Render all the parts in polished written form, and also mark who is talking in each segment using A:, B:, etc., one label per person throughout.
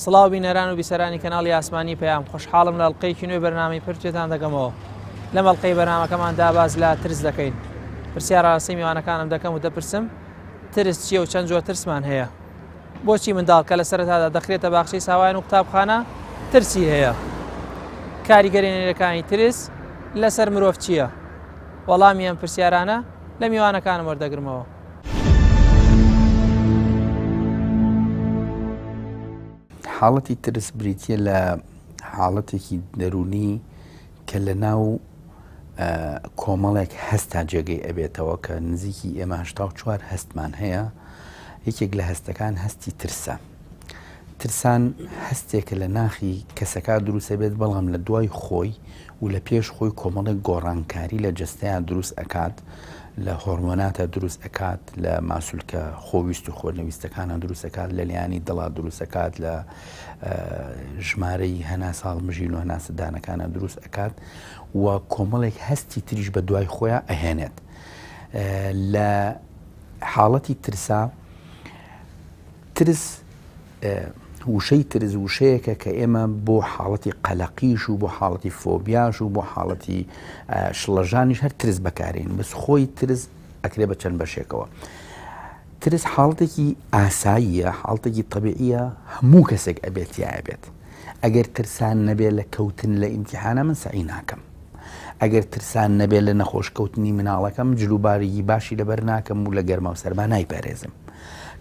A: سڵاو بینەران و بیسەرانی کەناڵی ئاسمانی پەیام خۆشحاڵم لە ئەڵقەیەکی نوێ بەرنامەی پرچێتان دەکەمەوە. لەم ئەڵقەی بەرنامەکەماندا باز لە ترس دەکەین. پرسیار ڕاستی میوانەکانم دەکەم و دەپرسم ترس چییە و چەند جۆر ترسمان هەیە؟ بۆچی منداڵ کە لە سەرەتادا دەخرێتە باخچەی ساوایان و قوتابخانە ترسی هەیە؟ کاریگەرێنەرەکانی ترس لەسەر مرۆڤ چییە؟ وەڵامی ئەم پرسیارانە لە میوانەکانم وەردەگرمەوە.
B: حاڵەتی ترس بریتە لە حاڵەتێکی دەرونی کە لە ناو کۆمەڵێک هەستا جێگەی ئەبێتەوە کە نزیکی ئێمە 84 هەستمان هەیە. یەکێک لە هەستەکان هەستی ترسە. ترسان هەستێکە لە ناخی کەسەکە دروستە بێت، بەڵام لە دوای خۆی و لە پێش خۆی کۆمەڵێک گۆڕانکاری لە جستەیان دروست ئەکات، لە هۆرمۆناتە دروست ئەکات، لە ماسوولکە خۆویست و خۆرنەویستەکانە دروست ئەکات، لە لایانی دڵات دروست ئەکات، لە ژمارەی هەناسە هەڵمژین و هەناسەدانەکانە دروست ئەکات و کۆمەڵێک هەستی تریش بە دوای خۆیان ئەهێنێت. لە حاڵەتی ترسا ترس وشەی ترس وشەیەکە کە ئێمە بۆ حاڵەتی قەلەقیش و بۆ حاڵەتی فۆبیاش و بۆ حاڵەتی شڵەژانیش هەر ترس بەکارێن، بەس خۆی ترس ئەکرێ بە چەند بەشێکەوە. ترس حاڵەتێکی ئاساییە، حاڵەتێکی طبیعیە، هەموو کەسێک ئەبێت یابێت. ئەگەر ترسان نەبێت لە کەوتن لە ئیمتیحانە من سعی ناکەم، ئەگەر ترسان نەبێت لە نەخۆشکەوتنی مناڵەکەم جلوبارێکی باشی لەبەر ناکەم و لە گەرما و سەرما نایپارێزم.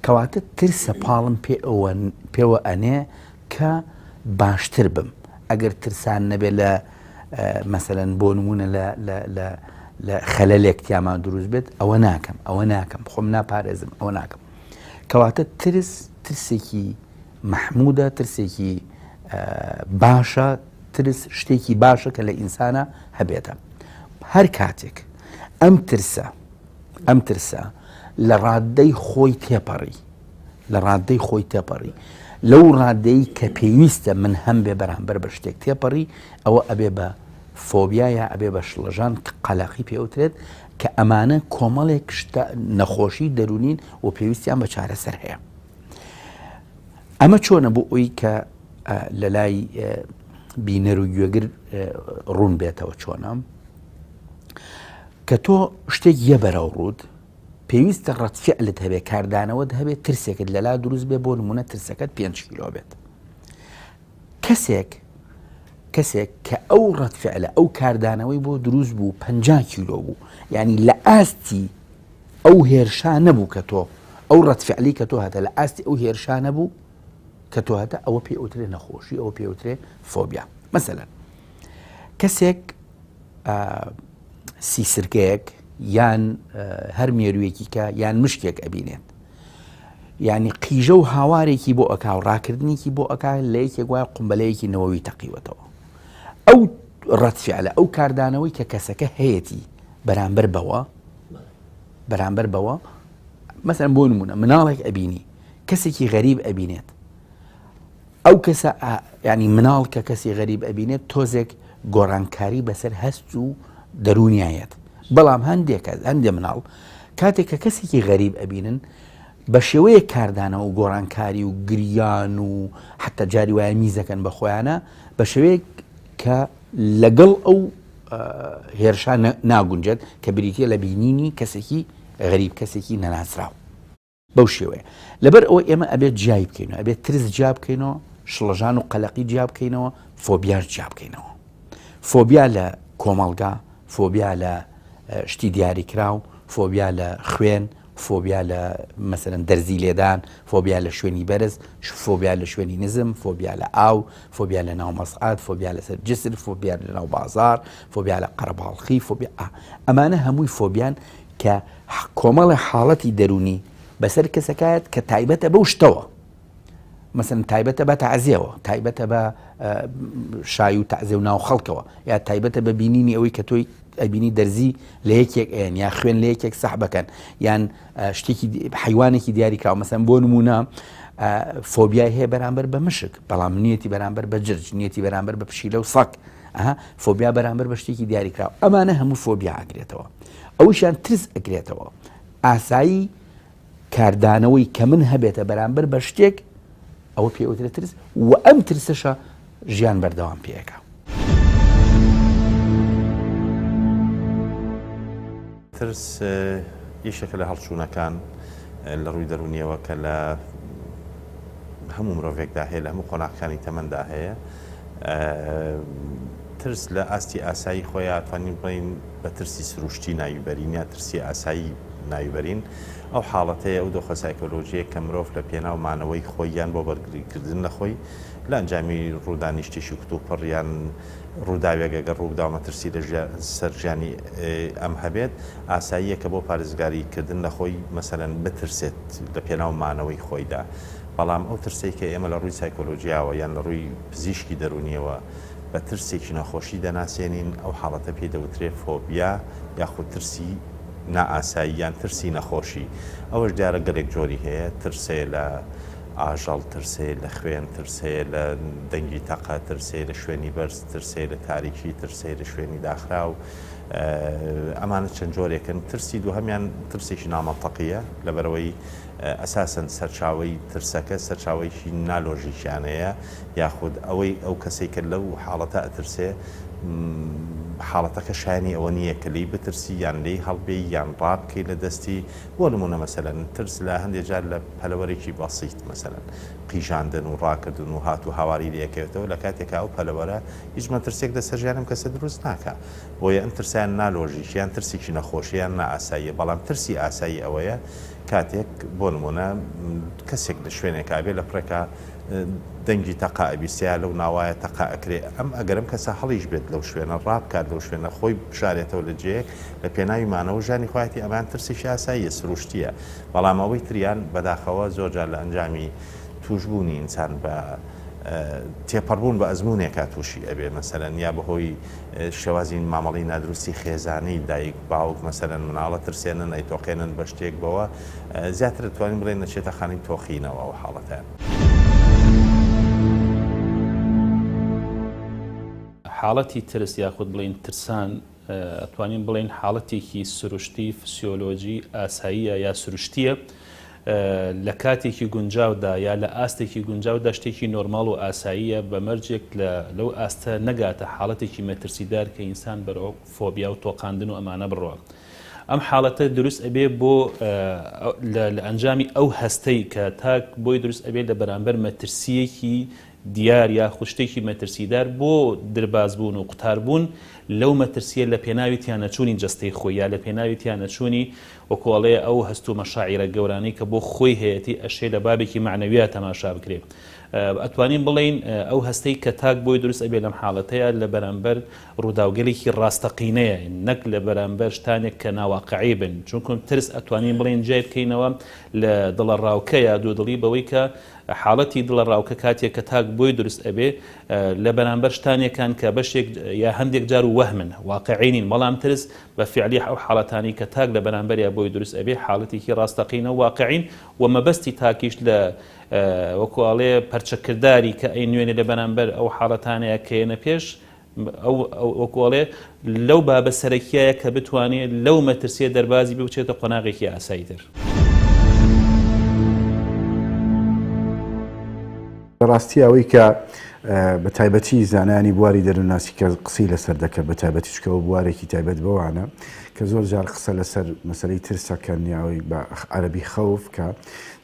B: کەواتە ترسە پاڵم پێوە ئەنێ کە باشتر بم. ئەگەر ترسان نەبێت لە مەسەلەن بۆ نمونە لە خەلەلێک تیامان دروست بێت ئەوە ناکەم خۆم ناپارێزم، ئەوە ناکەم. کەواتە ترسێکی مەحموودە، ترسێکی باشە، ترس شتێکی باشە کە لە ئینسانە هەبێتە. هەر کاتێک ئەم ترسە لە ڕادەی خۆی تێپەڕی، لەو ڕادەی کە پێویستە من هەم بێ بەرامبەر بە شتێک تێپەڕی، ئەوە ئەبێ بە فۆبیا یا ئەبێ بە شڵەژان قەلەقی پێوترێت کە ئەمانە کۆمەڵێک نەخۆشی دەرونین و پێویستیان بە چارەسەر هەیە. ئەمە چۆنە بۆ ئەوی کە لە لای بینەر و گوێگر ڕوون بێتەوە چۆنە کە تۆ شتێک یە بەرەو ڕوود پێویستە ڕەتفعلت هەبێ، کاردانەوەت هەبێت، ترسێکت لەلا دروست بێ. بۆ نمونە ترسەکەت 5 کیلۆ بێت. کەسێک کە ئەو ڕەتفعلە ئەو کاردانەوەی بۆ دروست بوو 50 کیلۆ بوو، یعنی لە ئاستی ئەو هێرشا نەبوو کە تۆ ئەو ڕەتفعلی کە تۆ هەتە لە ئاستی ئەو هێرشا نەبوو کە تۆ هەتە، ئەوە پێوترێ نەخۆشی، ئەوە پێوترێ فۆبیا. مەسەلەن کەسێک سیسرگەیەک یان هەر مێروویەکی کە یان مشکێک ئەبینێت، یعنی قیژە و هاوارێکی بۆ ئەکا و ڕاکردنێکی بۆ ئەکا لە یەکێک وایە قومبەلەیەکی نەوەوی تەقیوەتەوە. ئەو ڕەتفعلە ئەو کاردانەوەی کە کەسەکە هەیەی بەرامبەر بەوە مەسەلەن بۆ نمونە مناڵێک ئەبینی، کەسێکی غەریب ئەبینێت، ئەو کەسە ینی مناڵ کە کەسی غەریب ئەبینێت تۆزێک گۆڕانکاری بەسەر هەست و دەرونیایەت. بەڵام هەندێک مناڵ کاتێک کە کەسێکی غەریب ئەبینن بە شێوەیە کاردانەوە و گۆڕانکاری و گریان و حتا جاری وایە میزەکەن بە خۆیانە بە شێوەیە کە لەگەڵ ئەو هێرشا ناگونجێت کە بریتە لە بینینی کەسێکی غەریب، کەسێکی نەناسراو. بەو شێوەیە لەبەر ئەوە ئێمە ئەبێت جای بکەینەوە، ئەبێت ترس جا بکەینەوە، شڵەژان و قەلەقی جا بکەینەوە، فۆبیاش جا بکەینەوە. فۆبیا لە کۆمەڵگا، فۆبیا لە شتی دیاریکراو، فۆبیا لە خوێن، فۆبیا لە مەسەلەن دەرزی لێدان، فۆبیا لە شوێنی بەرز، فۆبیا لە شوێنی نزم، فۆبیا لە ئاو، فۆبیا لە ناو مەسعات، فۆبیا لەسەر جسر، فۆبیا لە ناو بازار، فۆبیا لە قەرەباڵخی، فۆبیا ئەمانە هەمووی فۆبیان کە کۆمەڵی حاڵەتی دەرونی بەسەر کەسەکەیت کە تایبەتە بەو شتەوە، مەسەلەن تایبەتە بە تەعزیەوە، تایبەتە بە شای و تەعزیە و ناو خەڵکەوە، یا تایبەتە بە بینینی ئەوەی کە تۆی ئەبینی دەرزی لە یەکێک ئەیان یا خوێن لە یەکێک سەح بکەن یان شتێکی حیوانێکی دیاریکراوە. مەسەلەن بۆ نمونە فۆبیای هەیە بەرامبەر بە مشک، بەڵام نیەتی بەرامبەر بە جرج، نیەتی بەرامبەر بە پشیلە و سەگ، فۆبیا بەرامبەر بە شتێکی دیاریکراوە. ئەمانە هەموو فۆبیا ئەگرێتەوە، ئەویشیان ترس ئەگرێتەوە. ئاسایی کاردانەوەی کە من هەبێتە بەرامبەر بە شتێک ئەوە پێوترێت ترس و ئەم ترسەشە ژیان بەردەوام پێەکە.
C: ترس یەکێکە لە هەڵچوونەکان لە ڕووی دەرونیەوە کە لە هەموو مرۆڤێکدا هەیە، لە هەموو قۆناغەکانی تەمەندا هەیە. ترس لە ئاستی ئاسایی خۆی ئەتوانین بڵین بە ترسی سروشتی ناویبەرین یا ترسی ئاسایی ناویبەرین. ئەو حاڵەتەیە ئەو دۆخە سایکۆلۆژیە کە مرۆڤ لە پێناومانەوەی خۆی یان بۆ بەرگریکردن لە خۆی لە ئەنجامی ڕوودانی شتێکی کتوپڕ یان ڕووداوێگەگە ڕووداومە ترسی لە سەر ژیانی ئەم هەبێت، ئاساییە کە بۆ پارێزگاریکردن لە خۆی مەسەلەن بترسێت لە پێناومانەوەی خۆیدا. بەڵام ئەو ترسەی کە ئێمە لە ڕووی سایکۆلۆژیاوە یان لە ڕووی پزیشکی دەرونیەوە بە ترسێکی نەخۆشی دەناسێنین، ئەو حاڵەتە پێ دەوترێت فۆبیا یاخود ترسی نائاسایی یان ترسی نەخۆشی. ئەوەش دیارە گەلێک جۆری هەیە، ترسێ لە ئاژەڵ، ترسێ لە خوێن، ترسێ لە دەنگی تەقە، ترسێ لە شوێنی بەرز، ترسێ لە تاریکی، ترسێ لە شوێنی داخراو. ئەمانە چەند جۆرێکن. ترسی دووهەمیان ترسێکی نامەنتەقیە لەبەرەوەی ئەساسەن سەرچاوەی ترسەکە سەرچاوەیەکی نالۆژیکیانەیە، یاخود ئەوەی ئەو کەسێک کە لەو حاڵەتە ئەترسێ حاڵەتەکە شایانی ئەوە نییە کە لی بترسی یان لی هەڵبێ یان ڕابکەی لە دەستی. بۆ نمونە مەسەلەن ترس لە هەندێک جار لە پەلەوەرێکی بەسیط مەسەلەن قیژاندن و ڕاکردن و هات و هاواری لەکەوێتەوە لە کاتێکا ئەو پەلەوەرە هیچ مەترسێک لەسەر ژیانم کەسە دروست ناکە، بۆیە ئەم ترسیان نالۆژیکیان ترسێکی نەخۆشییان نائاساییە. بەڵام ترسی ئاسایی ئەوەیە کاتێک بۆ نمونە کەسێک لە شوێنێکا بێ لە پڕێکا دەنگی تەقا ئەبیستیا لەو ناوایە تەقا ئەکرێ، ئەم ئەگەرم کەسە هەڵیش بێت لەو شوێنە ڕابکات لەو شوێنە خۆی بشارێتەوە لە جەیەک لە پێناوی مانەوە ژانی خۆیەتی ئەمان ترسێکی ئاساییە سروشتیە. بەڵام ئەوەی تریان بەداخەوە زۆرجار لە ئەنجامی توشبوونی ئینسان بە تێپەڕبوون بە ئەزمونێکا تووشی ئەبێ، مەسەلەن یا بەهۆی شێوازی مامەڵی نادروستی خێزانەی دایک باوک مەسەلەن مناڵە ترسێنن ئەیتۆقێنن بە شتێک بەوە زیاتر دەتوانین بڵێن نەچێتە خانەی تۆخینەوە ئەو حاڵەتیان.
D: حاڵەتی ترس یاخود بڵین ترسان ئەتوانین بڵین حاڵەتێکی سروشتی فسیۆلۆژی ئاساییە یا سروشتیە لە کاتێکی گونجاودا یا لە ئاستێکی گونجاودا شتێکی نۆرماڵ و ئاساییە بەمەرجێک لەو ئاستە نەگاتە حاڵەتێکی مەترسیدار کە ئینسان بەرەو فۆبیا و تۆقاندن و ئەمانە بڕوە. ئەم حاڵەتە دروست ئەبێ بۆ لە ئەنجامی ئەو هەستەی کە تاک بۆی دروست ئەبێ لە بەرامبەر مەترسیەکی دیار یا خوشتێکی مەترسیدار بۆ دەربازبوون و قوتاربوون لەو مەترسیە لە پێناوی تیانەچوونی جەستەی خۆی یا لە پێناوی تیانەچوونی وەکۆڵێ ئەو هەست و مەشاعیرە گەورانەی کە بۆ خۆی هەیەی ئەشێ لە بابێکی معنەویە تەماشا بکرێ. ئەتوانین بڵین ئەو هەستەی کە تاک بۆی دروست ئەبێ لەم حاڵەتەیە لە بەرامبەر ڕووداوگەلێکی ڕاستەقینەیە نەک لە بەرامبەر شتانێک کە ناواقعی بن، چونکە ترس ئەتوانین بڵین جێ بکەینەوە لە دڵە ڕاوکە یا دوودڵی بەوەی کە حاڵەتی دڵە ڕاوکە کاتێک کە تاک بۆی دروست ئەبێ لە بەرامبەر شتانێکان کە بەشێک یا هەندێک جار و وەهمن واقعینین، بەڵام ترس بە فعلی ئەو حاڵەتانی کە تاک لە بەرامبەریا بۆی دروست ئەبێ حاڵەتێکی ڕاستەقینە و واقعین و مەبەستی تاکیش لە وەکوڵێ پەرچەکردداری کە ئەی نوێنێ لە بەرامبەر ئەو حاڵەتانەیە کەێنە پێش وەکوڵێ لەو بابە سەرەکیایە کە بتوانێت لەو مەترسیە دەربازی بچێتە قۆناغێکی ئاساییتر.
E: ڕاستی ئەوەی کە بە تایبەتی زانانی بواری دەروناسی کە قسەی لەسەر دەکە بە تایبەتی چکەوە بوارێکی تایبەت بەوانە کە زۆر جار قسە لەسەر مەسەلەی ترسەکەن یاوەی بە عەرەبی خەوف کە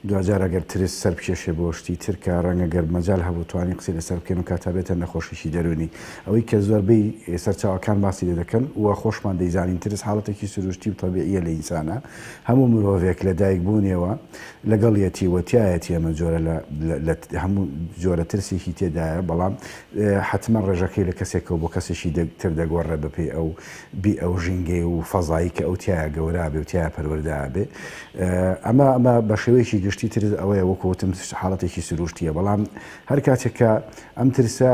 E: دوجار ئەگەر ترس سەر بکێشێ بۆ شتی تر کە ڕەنگە گەر مەجال هەبوو توانی قسەی لەسەر بکەن و کاتابێتە نەخۆشیشی دەرونی ئەوەی کە زۆربەی سەرچاوەکان باسی لێ دەکەن وە خۆشمان دەیزانین ترس حاڵەتێکی سروشتی و تەبیعیە لە ئینسانە. هەموو مرۆڤێک لە دایک بوونیەوە لەگەڵ یەتیوەتیایەتی ئەمە جۆرە لە هەموو جۆرە ترسێکی تێدایە، بەڵام حتمما ڕێژەکەی لە کەسێکەوە بۆ کەسێکی تر دەگۆڕێ بەپێی ئەو ژینگەی و فەزایی کە ئەو تایە گەورا بێ و تایە پەروەردا بێ. ئەمە بە شێوەیەکی گشتی ترس ئەوەیە وەکوتم حاڵەتێکی سروشتیە، بەڵام هەر کاتێککە ئەم ترسە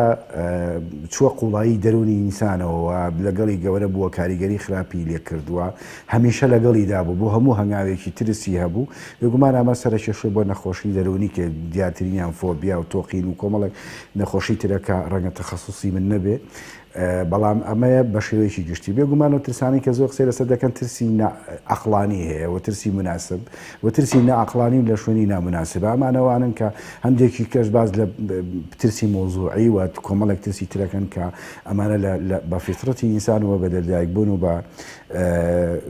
E: چووە قوڵایی دەرونی ئینسانەوە لەگەڵی گەورە بووە کاریگەری خراپی لێ کردووە هەمیشە لەگەڵیدا بوو بۆ هەموو هەنگاوێکی ترسی هەبوو بێگومان ئەمە سەرکێشە بۆ نەخۆشی دەرونی کە دیارترینیان فۆبیا و تۆقین و کۆمەڵێک نەخۆشی ترەکە ڕەنگە تەخەسوسی من نەبێ بەڵام ئەمەیە بە شێوەیەکی گشتی بێگومان و ترسانی کە زۆر قسەی لەسەر دەکەن ترسی عەقڵانی هەیە و ترسی مناسب و ترسی نەعەقڵانی لە شوێنی نامناسب ئەمانەوانن کە هەندێکی کەس باز لە ترسی مۆزوعی و کۆمەڵێک ترسی ترەکەن کە ئەمانە بە فیترەتی ئینسان و بە دەردایک بوون و بە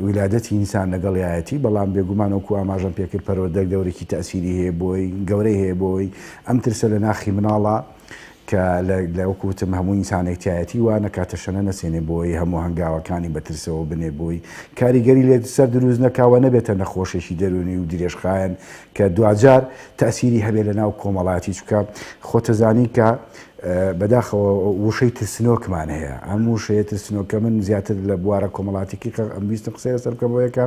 E: ویلادەتی ئینسان لەگەڵ یایەتی بەڵام بێگومان وەکو ئاماژەم پێکرد پەروەردەر دەورێکی تەئسیری هەیە بۆی گەورەی هەیە بۆی ئەم ترسە لە ناخی مناڵە کە لە وەکوتم هەموو ئینسانێکتایەتی وانە کاتەشەنە نەسێنێ بۆی هەموو هەنگاوەکانی بەترسەوە بنێ بۆی کاریگەری لێ سەر دروست نەکاوە نەبێتە نەخۆشێکی دەرونی و درێژخایەن کە دوجار تەئسیری هەبێ لە ناو کۆمەڵاتی چکە خۆتەزانی کە بەداخەوە وشەی ترسنۆکمان هەیە ئەم وشەیە ترسنۆکە من زیاتر لە بوارە کۆمەڵاتێکی ئەمویستم قسەی لەسەر بکەمەوەیەکە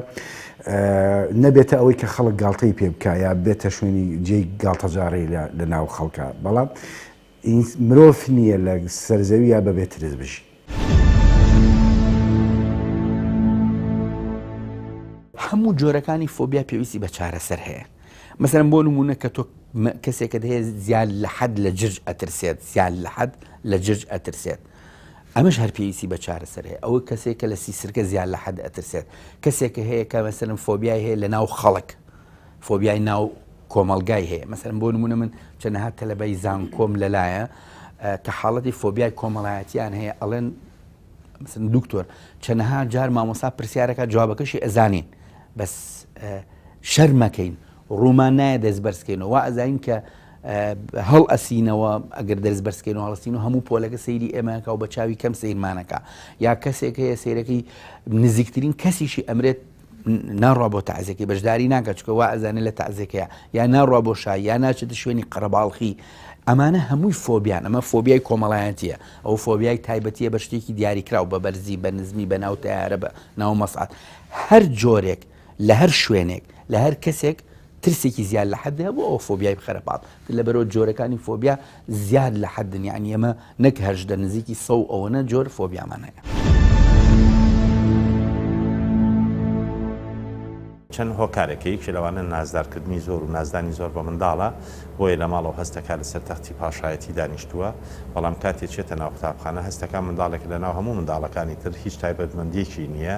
E: نەبێتە ئەوەی کە خەڵک گاڵتەی پێ بکە یا بێتە شوێنی جێی گاڵتەجارەی لە ناو خەڵکە بەڵام مرۆڤ نییە لە سەرزەوی یا بەبێت ترس بژی
B: هەموو جۆرەکانی فۆبیا پێویستی بە چارەسەر هەیە مەسەرەن بۆ نمونە کە تۆ کەسێکت هەیە زیاد لە حەد لە جرج ئەترسێت زیاد لە حەد لە جرج ئەترسێت ئەمەش هەر پێویستی بە چارەسەر هەیە ئەوە کەسێکە لە سیسرکە زیاد لە حەد ئەترسێت کەسێکە هەیە کە مەسەرەن فۆبیای هەیە لە ناو خەڵک فۆبیای ناو کۆمەلگای هەیە مەسەرەن بۆ نمونە من چەندەها تەلەبەی زانکۆم لەلایە کە حاڵەتی فۆبیای کۆمەڵایەتیان هەیە ئەڵێن مثلا دکتۆر چەندەها جار مامۆستا پرسیارەکە جوابەکەشی ئەزانین بەس شەرمەکەین ڕوومان نایە دەست بەرزکەینەوە وا ئەزانین کە هەڵ ئەسینەوە ئەگەر دەست بەرزکەین و هەڵەستین و هەموو پۆلەکە سەیری ئێمەکە و بە چاوی کەم سیرمانەکە یا کەسێک هەیە سیرەکەی نزیکترین کەسیشی ئەمرێت ناڕوا بۆ تەعزیەکەی بەشداری ناکات چکە وا ئەزانێت لە تەعزیەکەیە یا ناڕوا بۆ شای یا ناچێتە شوێنی قەرەباڵخی ئەمانە هەمووی فۆبیان ئەمە فۆبیای کۆمەڵایەتیە ئەو فۆبیای تایبەتیە بە شتێکی دیاریکراو بە بەرزی بە نزمی بە ناو تەیارە بە ناو مەسعات هەر جۆرێک لە هەر شوێنێک لە هەر کەسێک ترسێکی زیاد لە حەد هەیە بۆ ئەو فۆبیای خەرەپاڵ لەبەرەوە جۆرەکانی فۆبیا زیاد لە حەدن یعنی ئەمە نەک هەژدە نزیکی 100 ئەوەنە جۆر فۆبیامان هەیە
C: چەند هۆکارێکی کە لەوانە نازدارکردنی زۆر و نازدانی زۆر بە منداڵە بۆیە لە ماڵەوە هەستەکە لەسەر تەختی پاشایەتی دانیشتووە بەڵام کاتێک چێتە ناو قوتابخانە هەستەکە منداڵێک لە ناو هەموو منداڵەکانی تر هیچ تایبەتمەندیەکی نییە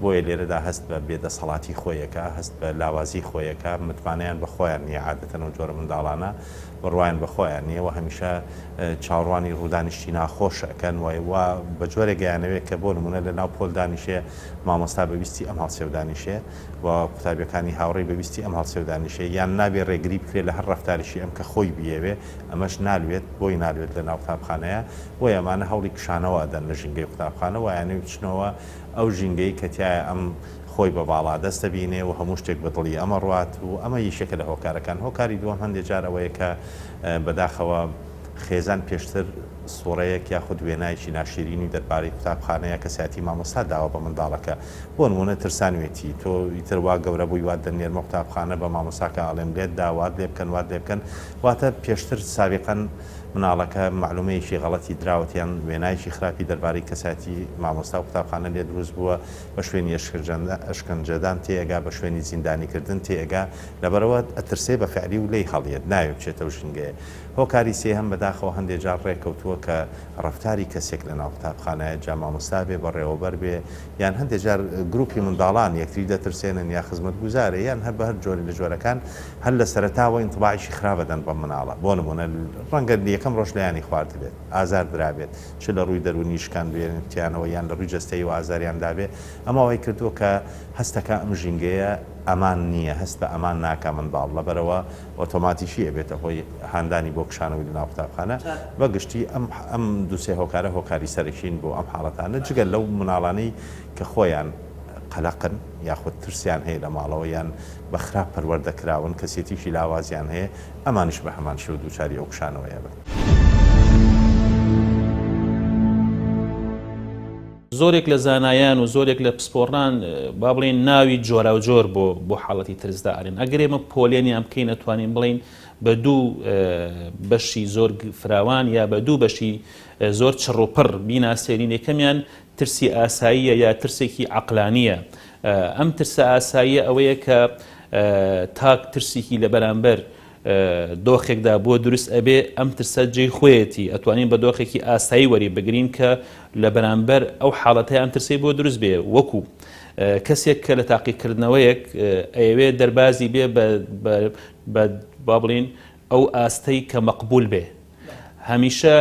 C: بۆیە لێرەدا هەست بە بێدەسەڵاتی خۆیەکە هەست بە لاوازی خۆیەکە متمانیان بە خۆیان نییە عادەتەنەوە جۆرە منداڵانە بڕواان بە خۆیان نییە و هەمیشە چاوەڕوانی ڕوودانیشتی ناخۆشەکەن وای وا بە جۆرە گەیانەوێت کە بۆ نمونە لە ناو پۆل دانیشێ مامۆستا بەویستی ئەم هەڵسێ و دانیشێ و قوتابیەکانی هاوڕێی بەویستی ئەم هەڵسێ و دانیشێ یان نابێ ڕێگری بکرێت لە هەر ڕەفتاریشی ئەم کە خۆی بیەوێ ئەمەش نالوێت بۆی نالوێت لە ناو قوتابخانەیە بۆ ئەمانە هەوڵی کشانەوە دەن لە ژینگەی قوتابخانە وایانەوە بچنەوە ئەو ژینگەی کە تایە ئەم خۆی بە باڵا دەستە بینێ و هەموو شتێک بەدڵی ئەمە ڕات و ئەمە یشێکە لە هۆکارەکان هۆکاری دووەم هەندێک جارەوەیە کە بەداخەوە خێزان پێشتر سوڕەیەک یاخود وێنایکی ناشرینی دەربارەی قوتابخانەیە کە ساتی مامۆستا داوە بە منداڵەکە بۆ نمونە ترسانوێتی تۆ ئیتر وا گەورە بووی وات دەنێرمە قوتابخانە بە مامۆستاکە ئاڵێم لێت داوات لێ بکەن وات لێ بکەن واتە پێشتر سابقەن مناڵەکە معلومەیەکی غەڵەتی دراوەتیان وێنایکی خراپی دەربارەی کەساتی مامۆستا و قوتابخانە لێ دروست بووە بە شوێنی ئەشکەنجەدان تێگا بە شوێنی زیندانیکردن تێگا لەبەرەوە ئەترسێ بە فعلی و لی هەڵیت ناوێت بچێتەوە ژینگەیە هۆکاری سێ هەم بەداخەوە هەندێک جار ڕێککەوتووە کە ڕەفتاری کەسێک لە ناو قوتابخانەیە جا مامۆستا بێ بە ڕێوەبەر بێ یان هەندێک جار گروپی منداڵان یەکتری دەترسێنن یا خزمەتگوزارە یان هەر بە هەر جۆری لە جۆرەکان هەر لە سەرەتاوە ئینتباعیشی خراپەدەن بە مناڵە بۆ نمونە ڕەنگە یەکەم ڕۆژ لایانی خوارد بێت ئازار درابێت چ لە ڕووی دەرونی شکان بێنیانەوە یان لە ڕووی جەستەی و ئازاریان دابێ ئەمەوەی کردووە کە هەستەکە ئەم ژینگەیە ئەمان نییە هەست بە ئەمان ناکە منداڵ لەبەرەوە ئۆتۆماتیشی ئەبێتە هۆی هاندانی بۆ کشانەوەی لە ناو قوتابخانە بەگشتی ئەم دووسێ هۆکارە هۆکاری سەرەکین بۆ ئەم حاڵەتانە جگەل لەو مناڵانەی کە خۆیان قەلەقن یاخود ترسیان هەیە لە ماڵەوە یان بە خراپ پەروەردەکراون کەسێتیشی لاوازیان هەیە ئەمانش بە هەمان شێوە دووچاری ئەو کشانەوەیە بن.
D: زۆرێک لە زانایان و زۆرێک لە پسپۆڕان با بڵێن ناوی جۆرا و جۆر بۆ حاڵەتی ترسدا ئەرێن ئەگەر ئێمە پۆلێنی ئەم بکەین ئەتوانین بڵین بە دوو بەشی زۆر فراوان یا بە دوو بەشی زۆر چڕۆپڕ بیناسێرین یەکەمیان ترسی ئاساییە یا ترسێکی عەقلانیە ئەم ترسە ئاساییە ئەوەیە کە تاک ترسێکی لە بەرامبەر دۆخێکدا بۆ دروست ئەبێ ئەم ترسە جێی خۆیەتی ئەتوانین بە دۆخێکی ئاسایی وەری بگرین کە لە بەرامبەر ئەو حاڵەتەی ئەم ترسی بۆ دروست بێ وەکو کەسێک کە لە تاقیکردنەوەیەک ئەوێ دەربازی بێ با بڵین ئەو ئاستەی کە مەقبول بێ هەمیشە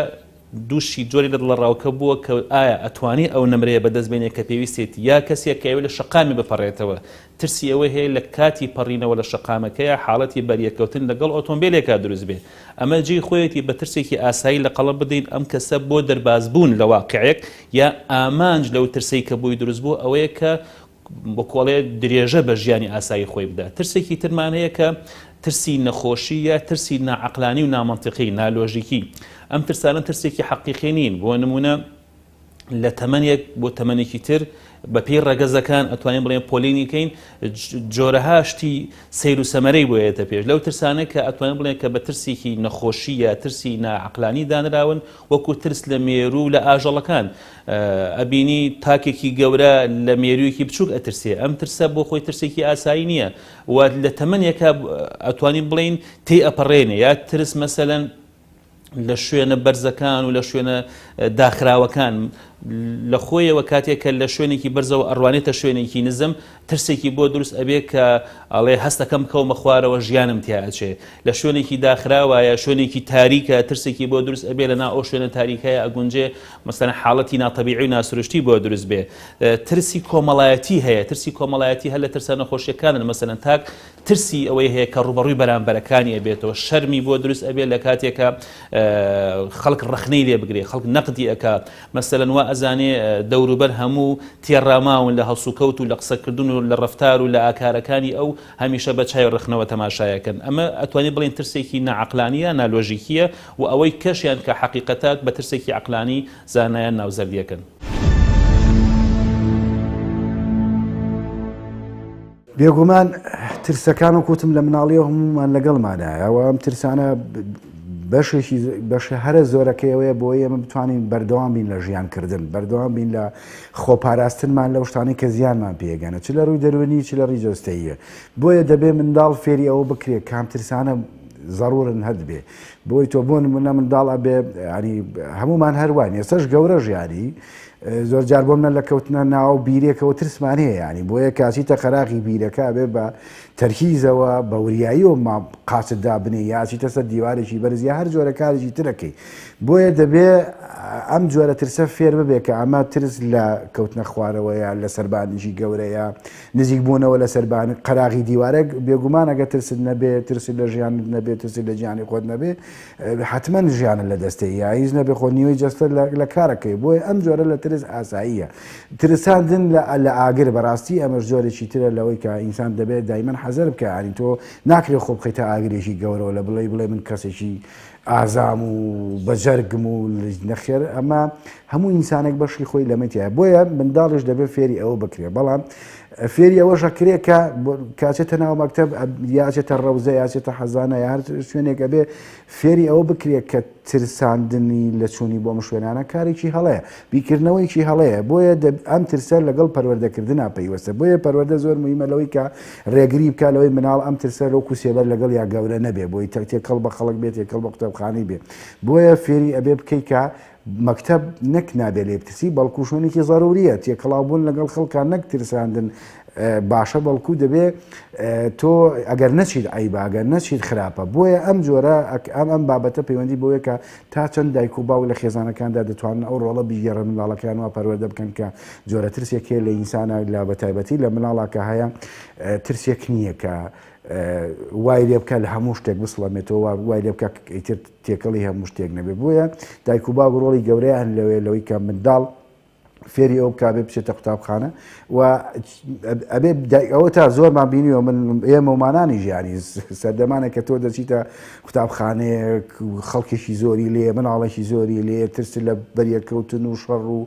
D: دووشی جۆری لە دڵڕاوکە بووە کە ئایا ئەتوانی ئەو نمرەیە بەدەستبێنێ کە پێویستێتی یا کەسێک کەوێ لە شقامی بپەڕێتەوە ترسی ئەوە هەیە لە کاتی پەڕینەوە لە شقامەکەیە حاڵەتی بەریەکەوتن لەگەڵ ئۆتۆمبیلێکا دروست بێ ئەمە جێی خۆیەتی بە ترسێکی ئاسایی لە قەڵب بدەین ئەم کەسە بۆ دەربازبوون لە واقعەیەک یا ئامانج لەو ترسەی کە بۆی دروست بوو ئەوەیە کە بۆ کۆڵێ درێژە بە ژیانی ئاسایی خۆی بدە ترسێکی ترمانەیە کە ترسی نەخۆشی یا ترسی ناعقلانی و نامەنتیقی نالۆژیکی ئەم ترسانە ترسێکی حەقیقی نین بۆ نمونە لە تەمەنێک بۆ تەمەنێکی تر بە پێی ڕەگەزەکان ئەتوانین بڵێن پۆلینیکەین جۆرەها شتی سیر و سەمەرەی بۆیەتە پێش لەو ترسانە کە ئەتوانین بڵێن کە بە ترسێکی نەخۆشی یا ترسی ناعقلانی دانراون وەکو ترس لە مێرو لە ئاژەڵەکان ئەبینی تاکێکی گەورە لە مێرویەکی بچووک ئەترسێ ئەم ترسە بۆ خۆی ترسێکی ئاسایی نییە و لە تەمەنێکە ئەتوانین بڵین تێی ئەپەڕێنێ یا ترس مەسەلەن لە شوێنە بەرزەکان و لە شوێنە داخراوەکان لە خۆیەوە کاتێکە لە شوێنێکی بەرزەوە ئەڕوانێتە شوێنێکی نزم ترسێکی بۆ دروست ئەبێ کە ئەڵێ هەستەکەم کەومە خوارەوە ژیانم تیاچێ لە شوێنێکی داخراوایە شوێنێکی تاریکە ترسێکی بۆ دروست ئەبێ لە ناو ئەو شوێنە تاریکایە ئەگونجێ مەسەلەن حاڵەتی ناتەبیعی و ناسروشتی بۆ دروست بێ ترسی کۆمەڵایەتی هەیە ترسی کۆمەڵایەتی هەر لە ترسە نەخۆشیەکانن مەسەلەن تاک ترسی ئەوەی هەیە کە ڕوبەڕووی بەرامبەرەکانی ئەبێتەوە شەرمی بۆ دروست ئەبێ لە کاتێکە خەڵک ڕخنەی لێ بگرێ خەڵک نەقدی ئەکا مەسەلەن وا ئەزانێ دەوروبەر هەموو تێڕاماون لە هەڵسوکەوت و لە قسەکردن و لە ڕەفتار و لە ئاکارەکانی ئەو هەمیشە بە چای ڕخنەوە تەماشایەکەن ئەمە ئەتوانێت بڵێن ترسێکی ناعقلانیە نالۆژیکیە و ئەوەی کەشیان کە حەقیقەتات بە ترسێکی عقلانی زانایان ناوزەردیەکەن
E: بێگومان ترسەکان و کوتم لە مناڵیەوە هەمومان لەگەڵمانایەوە ئەم ترسانە بەشی هەرە زۆرەکەیەوەیە بۆی ئێمە بتوانین بەردەوام بین لە ژیانکردن بەردەوام بین لە خۆپاراستنمان لەو شتانەی کە زیانمان پێگەنە چ لە ڕووی دەروونی چ لە ڕووی جۆستەییە بۆیە دەبێ منداڵ فێری ئەوە بکرێت کام ترسانە ضرورن هەد بێ بۆی تۆ بۆ نمونە منداڵ ئەبێ ینی هەمومان هەروان ێستش گەورە ژیانی زۆر جار بۆمە لە کەوتنە ناو بیرێکەوە ترسمان هەیە ینی بۆیە کاسیتە خەراقی بیرەکە بێ بە تەرکیزەوە بە وریاییەوە ما قاچدا بنێ یاچیتە سەر دیوارێکی بەرزیە هەر جۆرە کارێکی ترەکەی بۆیە دەبێ ئەم جۆرە ترسە فێر ببێ کە ئەمە ترس لە کەوتنە خوارەوەیە لە سەربانیشی گەورەیە نزیک بوونەوە لە سەربان قەراغی دیوارێک بێگومان ئەگە ترست نەبێ ترسی لە ژیان نەبێت ترسی لە ژیانی خۆت نەبێ حتمما ژیانە لە دەستەی یا هیچ نەبێ خۆ نیوەی جەستە لە کارەکەی بۆیە ئەم جۆرە لە ترس ئاساییە ترساندن لە ئاگر بەڕاستی ئەمەش جۆرێکی ترە لەوەی کە ئینسان دەبێت دایمەن حەزەر بکە ینی تۆ ناکرێت خۆ بخەیتە ئاگرێکی گەورەوە لە بڵێ من کەسێکی ئازام و بەجەرگم و نەخێر ئەمە هەموو ئینسانێک بەشی خۆی لەمەتیە بۆیە منداڵش دەبێت فێری ئەوە بکرێت بەڵام فێری ئەوەشە کرێت کە کاچێتە ناو مەکتەب یاچێتە ڕەوزە یاچێتە حەزانە یا هەر شوێنێکە بێ فێری ئەوە بکرێت کە ترساندنی لە چوونی بۆ شوێنانە کارێکی هەڵەیە بیکردنەوەیکی هەڵەیە بۆیە ئەم ترسە لەگەڵ پەروەردەکردنا پەیوەستە بۆیە پەروەردە زۆر مهمە لەوەی کە ڕێگری بکە لەوەی مناڵ ئەم ترسە لەو کوسێبەر لەگەڵ یا گەورە نەبێ بۆی تێکەڵ بە خەڵک بێت تێکەڵ بە قوتابخانەی بێ بۆیە فێری ئەبێ بکەی کە مەکتەب نەک نابێ لێ بترسی بەڵکو شوێنێکی ضروریە تێکەڵاوبوون لەگەڵ خەڵکان نەک ترساندن باشە بەڵکو دەبێ تۆ ئەگەر نەچیت ئەیبا ئەگەر نەچیت خراپە بۆیە ئەم جۆرە ئەم بابەتە پەیوەندی بۆیە کە تا چەند دایک و باو لە خێزانەکاندا دەتوانن ئەو ڕۆڵە بیگەڕن منداڵەکان و پەروەردە بکەن کە جۆرە ترسێک لە ئینسانە لە بەتایبەتی لە مناڵاکە هەیە ترسێک نییە کە وای لێ بکە لە هەموو شتێک بسڵەمێتەوە وای لێ بکە ئیتر تێکەڵی هەموو شتێک نەبێ بۆیە دایک و باو ڕۆڵی گەورەیان لەوەی کە منداڵ فێری ئەو بکابێ بچێتە قوتابخانە و ئەبێ ئەوە تا زۆرمان بینیەوە من ئێمەمانانی ژیانی سەردەمانێک کە تۆ دەچیتە قوتابخانەیەک خەڵکێکی زۆری لێ مناڵێکی زۆری لێ ترس لە بەریەکەوتن و شەڕ و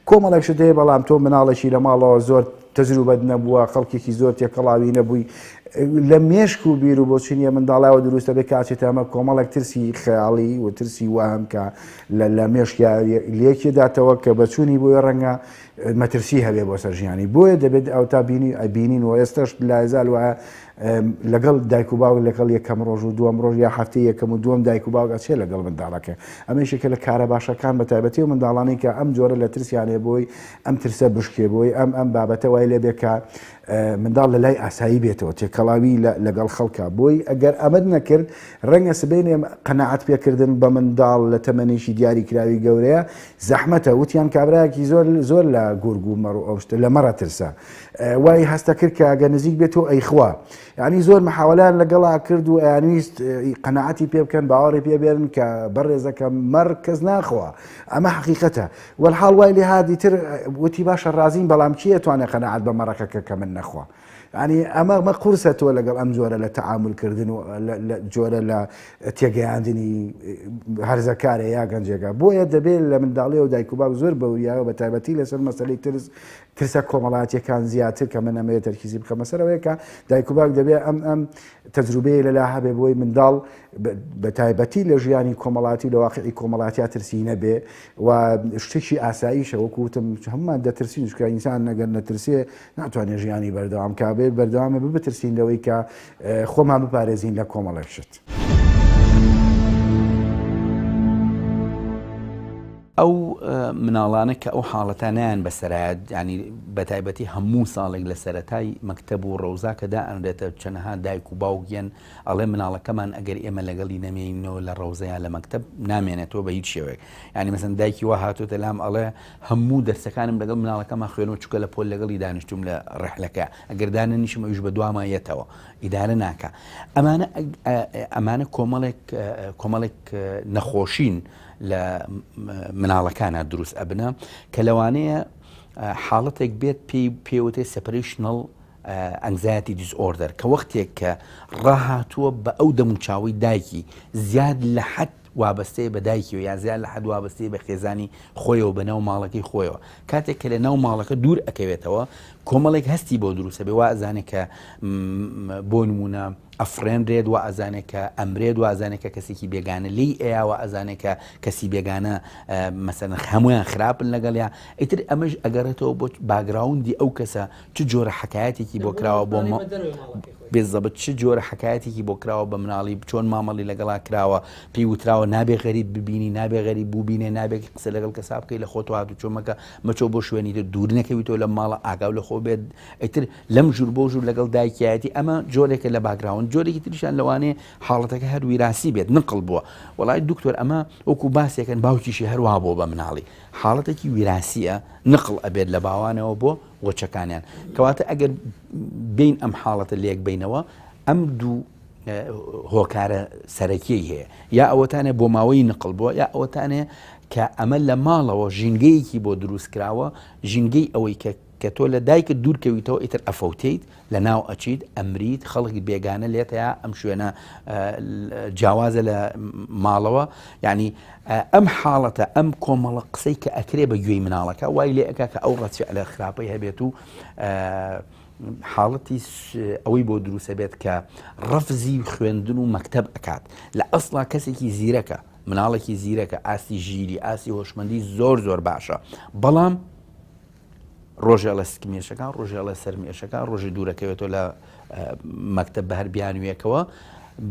E: کۆمەڵێک شت هەیە بەڵام تۆ مناڵێکی لە ماڵەوە زۆر تەجروبەت نەبووە خەڵکێکی زۆر تێکەڵاوی نەبووی لە مێشک و بیر و بۆچینیە منداڵاوە دروستە بێ کاتێت ئەمە کۆمەڵێک ترسی خەیاڵی و ترسی وام کە لە مێشکیا لێکێداتەوە کە بەچوونی بۆیە ڕەنگە مەترسی هەبێ بۆ سەر ژیانی بۆیە دەبێت ئەو تا بینین و ئێستاش لایزال وایە لەگەڵ دایک و باوک لەگەڵ یەکەم ڕۆژ و دووەم ڕۆژ یا هەفتەی یەکەم و دووەم دایک و باوکە چێ لەگەڵ منداڵەکە ئەمەشێکە لە کارە باشەکان بە تایبەتی و منداڵانی کە ئەم جۆرە لە ترسیانێ بۆی ئەم ترسە بشکێ بۆی ئەم بابەتە وای لێ بێکە منداڵ لە لای ئاسایی بێتەوە تێکەڵاوی لەگەڵ خەڵکە بۆی ئەگەر ئەمەد نەکرد ڕەنگە سبێنێ قەنەعەت پێکردن بە منداڵ لە تەمەنیشی دیاری کراوی گەورەیە زەحمەتە وتیان کابراایەکی زۆر لە گورگ و مەڕ و ئەو شتە لە مەڕە ترسە وای هەستە کرد کە ئەگە نزیک بێتەوە ئەیخوا یعنی زۆر محاولان لەگەڵا کرد و ئەیانویست قەنەعەتی پێ بکەن باوەڕی پێ بێرن کە بەڕێزەکە مەڕ کەس ناخوا ئەمە حەقیقەتە وەڵحاڵ وای لێ هادی تر وتی باشە ڕازین بەڵام چیە توانێت قەنەعەت بە مەڕەکەکە کە من نەخوا ینی ئەمە قورسە تۆ لەگەڵ ئەم جۆرە لە تەعاملکردن و جۆرە لە تێگەیاندنی هەرزەکارە یا گەنجێکە بۆیە دەبێت لە منداڵی و دایک و باوک زۆر بەوریاوە بە تایبەتی لەسەر مەسەلەی ترسە کۆمەڵاتیەکان زیاتر کە من ئەمەیە تەرکیزی بکەم مەسەرەوەیە کە دایک و باوک دەبێت ئەم تەجروبەیە لەلا هەبێ بۆی منداڵ بە تایبەتی لە ژیانی کۆمەڵاتی لە واقعی کۆمەڵاتیا ترسی نەبێ و شتێکی ئاساییشە وەکو وتم هەمومان دەترسین چکە ئینسان نەگەر نەترسێ ناتوانێت ژیانی بەردەوام کابێت بەردەوامە بترسین لەوەی کە خۆمان بپارێزین لە کۆمەڵێک شت.
B: ئەو مناڵانە کە ئەو حاڵەتانیان بەسەرایەت ینی بە تایبەتی هەموو ساڵێک لە سەرەتای مەکتەب و ڕەوزاکەدا ئەنرێتە چەندەها دایک و باوکیان ئەڵێ مناڵەکەمان ئەگەر ئێمە لەگەڵی نەمێنینەوە لە ڕەوزەیان لە مەکتەب نامێنێتەوە بە هیچ شێوەیە ینی مەسەن دایکی وا هاتوتە لام ئەڵێ هەموو دەرسەکانم لەگەڵ مناڵەکەمان خوێنەوە چووکە لە پۆل لەگەڵی دانیشتوم لە ڕێحلەکە ئەگەر دانەنیشم ئەویش بە دوامایەتەوە ئیدارە ناکە ئەمانە کۆمەڵێک نەخۆشین لە مناڵەکانە دروست ئەبنە کە لەوانەیە حاڵەتێک بێت پێوتێ سەپەریشنەڵ ئەنگزایەتی دیسئۆردەر کە وەختێک کە ڕاهاتووە بە ئەو دەموچاوی دایکی زیاد لە حەد وابەستەیە بە دایکی و یا زیاد لە حەد وابەستەیە بە خێزانی خۆیەوە بە ناو ماڵەکەی خۆیەوە کاتێک کە لە ناو ماڵەکە دوور ئەکەوێتەوە کۆمەڵێک هەستی بۆ دروستە بێ وا ئەزانێت کە بۆ نمونە ئەفرێنرێت و ئەزانێکە ئەمرێت و ئازانێکە کەسێکی بێگانە لی ئەیاوە ئەزانێکە کەسی بێگانە مەسەن هەمویان خراپن لەگەڵیا ئیتر ئەمەش ئەگەڕێتەوە بۆ باگراوندی ئەو کەسە چ جۆرە حکایەتێکی بۆ کراوە بۆ بێزەبت چ جۆرە حکایەتێکی بۆ کراوە بە مناڵی چۆن مامەڵی لەگەڵا کراوە پێی وتراوە نابێ غەریب ببینی نابێ غەریب بووبینێ نابێت قسە لەگەڵ کەسا بکەی لە خۆت هات و چۆمەکە مەچۆ بۆ شوێنی دوور نەکەویتەوە لە ماڵە ئاگاو لە خۆ بێت ئیتر لەم ژوور بۆ ژوور لەگەڵ دایکایەتی ئەمە جۆرێکە لە باگراوند جۆرێکی تریشان لەوانەیە حاڵەتەکە هەر ویراسی بێت نقل بووە وڵای دکتۆر ئەمە وەکو باسێکن باوکیشی هەروە بۆ بە مناڵی حاڵەتێکی ویراسیە نقل ئەبێت لە باوانەوە بۆ وەچەکانیان کەواتە ئەگەر بین ئەم حاڵەتە لێک بینەوە ئەم دوو هۆکارە سەرەکیی هەیە یا ئەوەتانێ بۆ ماوەی نقل بووە یا ئەوەتانێ کە ئەمە لە ماڵەوە ژینگەیەکی بۆ دروست کراوە ژینگەی ئەوەی کە تۆ لە دایکە دوورکەویتەوە ئیتر ئەفەوتیت لە ناو ئەچیت ئەمریت خەڵکی بێگانە لێتەیە ئەم شوێنە جیاوازە لە ماڵەوە یعنی ئەم حاڵەتە ئەم کۆمەڵە قسەی کە ئەکرێ بە گوێی مناڵەکە وای لێ ئەکا کە ئەو ڕەچە لە خراپەی هەبێت و حاڵەتی ئەوەی بۆ دروستە بێت کە ڕەفزی خوێندن و مەکتەب ئەکات لە ئەسڵا کەسێکی زیرەکە مناڵێکی زیرەکە ئاسی ژیری ئاسی هۆشمەندی زۆر باشە بەڵام ڕۆژە لە سکمێشەکان ڕۆژە لە سەرمێشەکان ڕۆژی دوورەکەوێتەوە لە مەکتەب بە هەر بیانویەکەوە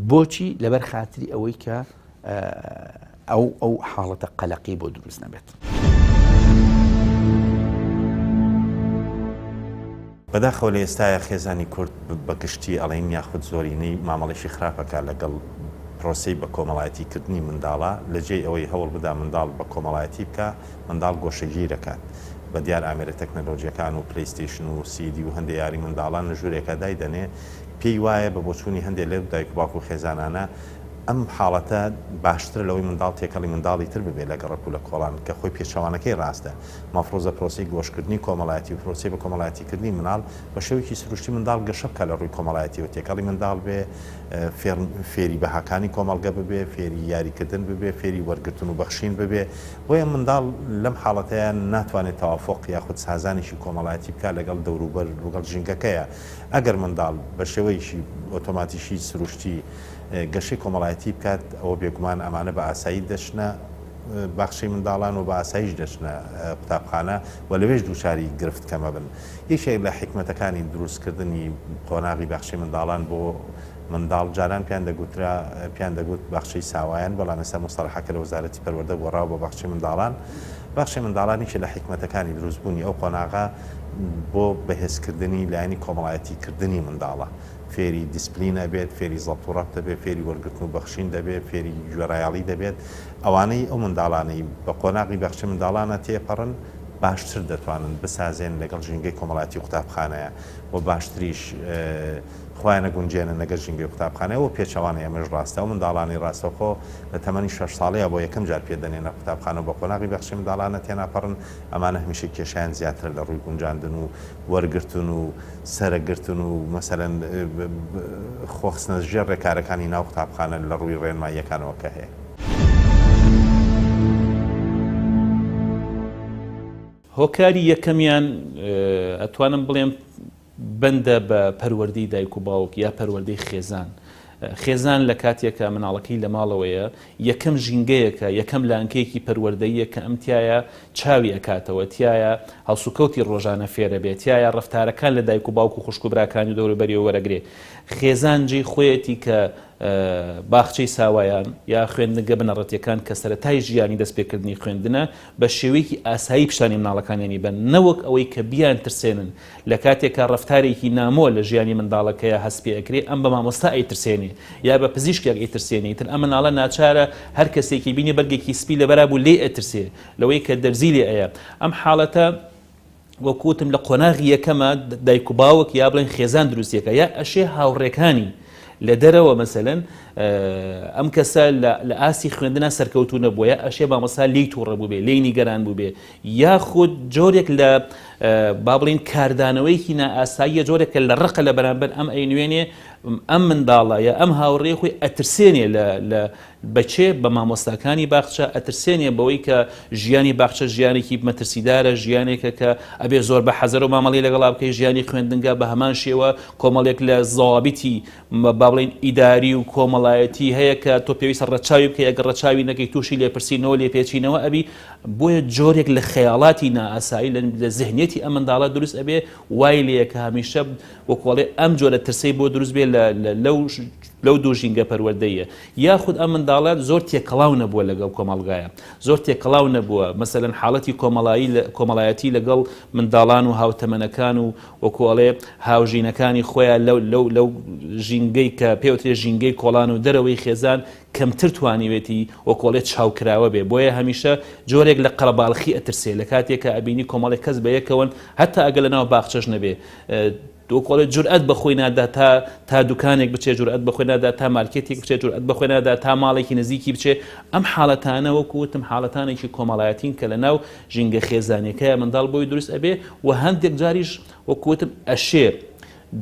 B: بۆچی لەبەر خاتری ئەوەی کە ئەو حاڵەتە قەلەقی بۆ دروست نەبێت.
C: بەداخەوە لە ئێستاە خێزانی کورد بەگشتی ئەڵین یاخود زۆرینەی مامەڵێکی خراپەکە لەگەڵ پرۆسی بە کۆمەڵایەتیکردنی منداڵە لەجێ ئەوەی هەوڵ بدا منداڵ بە کۆمەڵایەتی بکە منداڵ گۆشەگیر دەکات بە دیار ئامێرە تەکنەلۆژیەکان و پلیستیشن و سیدی و هەندێک یاری منداڵان لە ژوورێکە دایدەنێ پێی وایە بە بۆچوونی هەندێک لێ دایک و باوک و خێزانانە ئەم حاڵەتە باشتر لەوەی منداڵ تێکەڵی منداڵی تر ببێت لە گەڕک و لە کۆڵان کە خۆی پێچەوانەکەی ڕاستە مافرۆزە پرۆسی گۆشکردنی کۆمەڵایەتی و پرۆسی بە کۆمەڵایەتیکردنی مناڵ بە شێوەیەکی سروشتی منداڵ گەشە بکە لە ڕووی کۆمەڵایەتی و تێکەڵی منداڵ بێ فێری بەهاکانی کۆمەڵگە ببێ فێری یاریکردن ببێ فێری وەرگرتن و بەخشین ببێ بۆیە منداڵ لەم حاڵەتەیە ناتوانێت تەوافۆق یاخود سازانێکی کۆمەڵایەتی بکە لەگەڵ دەوروبەر لەگەڵ ژینگەکەیە ئەگەر منداڵ بە شێوەیەکی ئۆتۆماتیشی سروشتی گەشەی کۆمەڵایەتی بکات ئەوە بێگومان ئەمانە بە ئاسایی دەچنە بەخشی منداڵان و بە ئاسایش دەچنە قوتابخانە و لەوێش دووچاری گرفت کەمە بن. یەکێک لە حکمەتەکانی دروستکردنی قۆناغی بەخشی منداڵان بۆ منداڵ جاران پیان دەگوت بەخشی ساوایان، بەڵام ئێستا مستەلاحەکە لە وەزارەتی پەروەردە گۆڕاوە بۆ بەخشی منداڵان. بەخشی منداڵانیشی لە حکمەتەکانی دروستبوونی ئەو قۆناغا بۆ بەهێزکردنی لایەنی کۆمەڵایەتیکردنی منداڵە. فێری دیسپلین دەبێت، فێری زەڵتوڕەت دەبێت، فێری وەرگرتن و بەخشین دەبێت، فێری گوێڕایاڵی دەبێت. ئەوانەی ئەو منداڵانەی بە قۆناغی بەخشی منداڵانە تێپەڕن باشتر دەتوانن بسازێن لەگەڵ ژینگەی کۆمەڵایەتی قوتابخانەیە و باشتریش خۆیان نەگونجێنن لەگەڵ ژینگەی قوتابخانەیە و پێچەوانە ئێمەش ڕاستە و منداڵانی ڕاستەوخۆ لە تەمەنی 6 ساڵەیە بۆ یەکەم جار پێدەنێنە قوتابخانە بە قۆناغی بەخشی منداڵانە تێناپەڕن. ئەمانە هەمیشە کێشیان زیاتر لە ڕووی گونجاندن و وەرگرتن و سەرەگرتن و مەسەلەن خۆخستنە ژێر ڕێکارەکانی ناو قوتابخانە لە ڕووی ڕێنماییەکانەوە کە هەیە.
D: هۆکاری یەکەمیان ئەتوانم بڵێم بەندە بە پەروەردەی دایک و باوک یا پەروەردەی خێزان. خێزان لە کاتێکە مناڵەکەی لە ماڵەوەیە یەکەم ژینگەیەکە، یەکەم لانکەیەکی پەروەردەیە کە ئەم تایە چاوی ئەکاتەوە، تایە هەڵسوکەوتی ڕۆژانە فێرە بێت، تایە ڕەفتارەکان لە دایک و باوک و خوشک و براکانی دەوروبەریەوە وەرەگرێ. خێزان جێی خۆیەتی کە باخچەی ساوایان یا خوێندنگە بنەڕەتیەکان کە سەرەتای ژیانی دەستپێکردنی خوێندنە بە شێوەیەکی ئاسایی پیشانی مناڵەکانیانی بن، نەوەک ئەوەی کە بیان ترسێنن لە کاتێکە ڕەفتارێکی نامۆ لە ژیانی منداڵەکەیە هەست پێ ئەکرێ ئەم بە مامۆستا ئەیترسێنێ یا بە پزیشکێک ئەیترسێنێ. تر ئەم مناڵە ناچارە هەر کەسێکی بینی بەرگێکی سپی لەبەرا بوو لێ ئەترسێ لەوەی کە دەرزی لێ ئەیە. ئەم حاڵەتە وەکوتم لە قۆناغی یەکەمە دایک و باوک یا بڵێن خێزان دروستیەکە یا ئەشێ هاوڕێکانی لە دەرەوە مەسەلەن ئەم کەسە لە ئاسی خوێندنا سەرکەوتو نەبووە یا ئەشێ مامۆستا لی تووڕە بوو بێ، لی نیگەران بوو بێ، یاخود جۆرێک لە با بڵین کاردانەوەیکی نائاساییە، جۆرێکە لە ڕقە لە بەرامبەر ئەم ئەینوێنێ ئەم منداڵە یا ئەم هاوڕێ خۆی ئەترسێنێ لە بەچێ بە مامۆستاکانی باخچە، ئەترسێنێ بەوەی کە ژیانی باخچە ژیانێکی مەترسیدارە، ژیانێکە کە ئەبێ زۆر بە حەزەر و مامەڵی لەگەڵا بکەی، ژیانی خوێندنگە بە هەمان شێوە کۆمەڵێک لە زەوابیتی با بڵین ئیداری و کۆمەڵایەتی هەیە کە تۆ پێویستە ڕەچاوی بکەی، ئەگەر ڕەچاوی نەکەی تووشی لێپرسینەوە لێپێچینەوە ئەبی. بۆیە جۆرێک لە خەیاڵاتی نائاسایی لە ذهنیەتی ئەم منداڵە دروست ئەبێ، وای لێیە کە هەمیشە وەکوڵێ ئەم جۆرە ترسەی بۆ دروست بێ لەو دوو ژینگە پەروەردەیە. یاخود ئەم منداڵات زۆر تێکەڵاو نەبووە لەگەڵ کۆمەڵگایە، زۆر تێکەڵاو نەبووە، مەسەلەن حاڵەتی کۆمەڵایەتی لەگەڵ منداڵان و هاوتەمەنەکان و وەکوڵێ هاوژینەکانی خۆیان لەو ژینگەی کە پێوترێ ژینگەی کۆڵان و دەرەوەی خێزان کەمتر توانیوێتی وەکۆڵێت چاوکراوە بێ. بۆیە هەمیشە جۆرێک لە قەرەباڵخی ئەترسێ لە کاتێکە ئەبینی کۆمەڵێک کەس بە یەکەوەن هەتا ئەگە لەناو باخچەش نەبێ، وەکۆڵێت جورئەت بەخۆی نادا تا دوکانێک بچێ، جورئەت بەخۆی نادا تا مارکێتێک بچێ، جورئەت بەخۆی نادا تا ماڵێکی نزیکی بچێ. ئەم حاڵەتانە وەکوتم حاڵەتانێکی کۆمەڵایەتین کە لە ناو ژینگە خێزانیەکەیە منداڵ بۆی دروست ئەبێ و هەندێک جاریش وەکوتم ئەشێ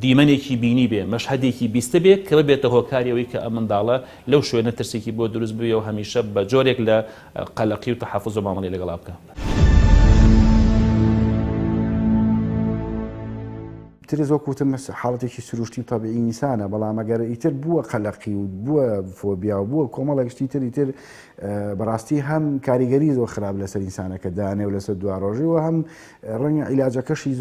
D: دیمەنێکی بینی بێ، مەشهەدێکی بیستە بێ کە ببێتە هۆکاریەوەی کە ئەم منداڵە لەو شوێنە ترسێکی بۆ دروست بووە و هەمیشە بە جۆرێک لە قەلەقی و تەحەفوز و مامەڵی لەگەڵا بکە.
E: ترز وەکوتم حاڵەتێکی سروشتی و تەبیعی نیسانە، بەڵام ئەگەر ئیتر بووە قەلەقی و بووە فۆبیا و بووە کۆمەڵێکشتی تر بەڕاستی هەم کاریگەری زۆر خراپ لەسەر ئینسانەکە دانێ و لەسەر دواڕۆژی و هەم ڕەنگە عیلاجەکەشی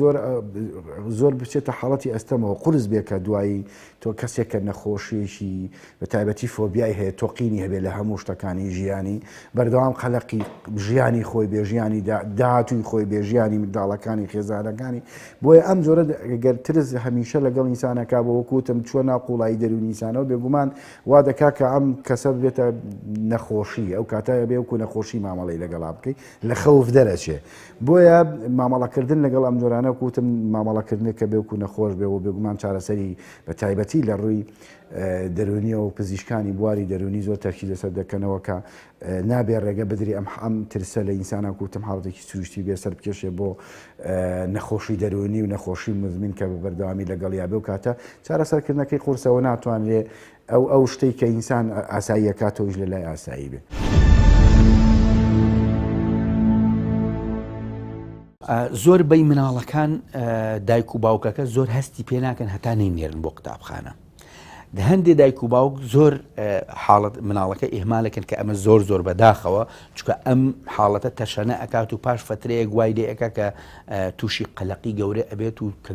E: زۆر بچێتە حاڵەتی ئەستەمەوە قورس بێ کە دوایی تۆ کەسێکە نەخۆشیێکی بە تایبەتی فۆبیای هەیە تۆقینی هەبێ لە هەموو شتەکانی ژیانی، بەردەوام قەلەقی ژیانی خۆی بێ، ژیانی داهاتووی خۆی بێ، ژیانی منداڵەکانی خێزانەکانی. بۆیە ئەم جۆرە گەر ترس هەمیشە لەگەڵ ئینسانەکە بە وەکوتم چوە ناو قوڵایی دەروونی ئینسانەوە بێگومان وا دەکا کە ئەم کەسە بێتە نەخۆشی، ئەو کاتایە بێ وەکو نەخۆشی مامەڵەی لەگەڵا بکەیت لە خەوف دەرەچێ. بۆیە مامەڵەکردن لەگەڵ ئەم جۆرانە وەکوتم مامەڵەکردنێک کە بێ وەکو نەخۆش بێ و بێگومان چارەسەری بە تایبەتی لە ڕووی دەرونیە و پزیشکانی بواری دەرونی زۆر تەرکی لەسەر دەکەنەوە کە نابێ ڕێگە بدری ئەم ترسە لە ئینسانە کوتم حاڵەتێکی سروشتی بێ سەر بکێشێ بۆ نەخۆشی دەرونی و نەخۆشی مزمین کە بەردەوامی لەگەڵ یابێ و کاتە چارەسەرکردنەکەی قورسەوە ناتوانرێ ئەو شتەی کە ئینسان ئاساییە کاتەوەش لە لای ئاسایی بێ.
B: زۆر بەی مناڵەکان دایک و باوکەکە زۆر هەستی پێ ناکەن هەتا نەینێرن بۆ قوتابخانە. هەندێک دایک و باوک زۆر حاڵەت مناڵەکە ئێمالەکەن کە ئەمە زۆر بەداخەوە چکە ئەم حاڵەتە تەشەنە ئەکات و پاش فترەیە گوای لێەکە کە تووشی قەلەقی گەورە ئەبێت و کە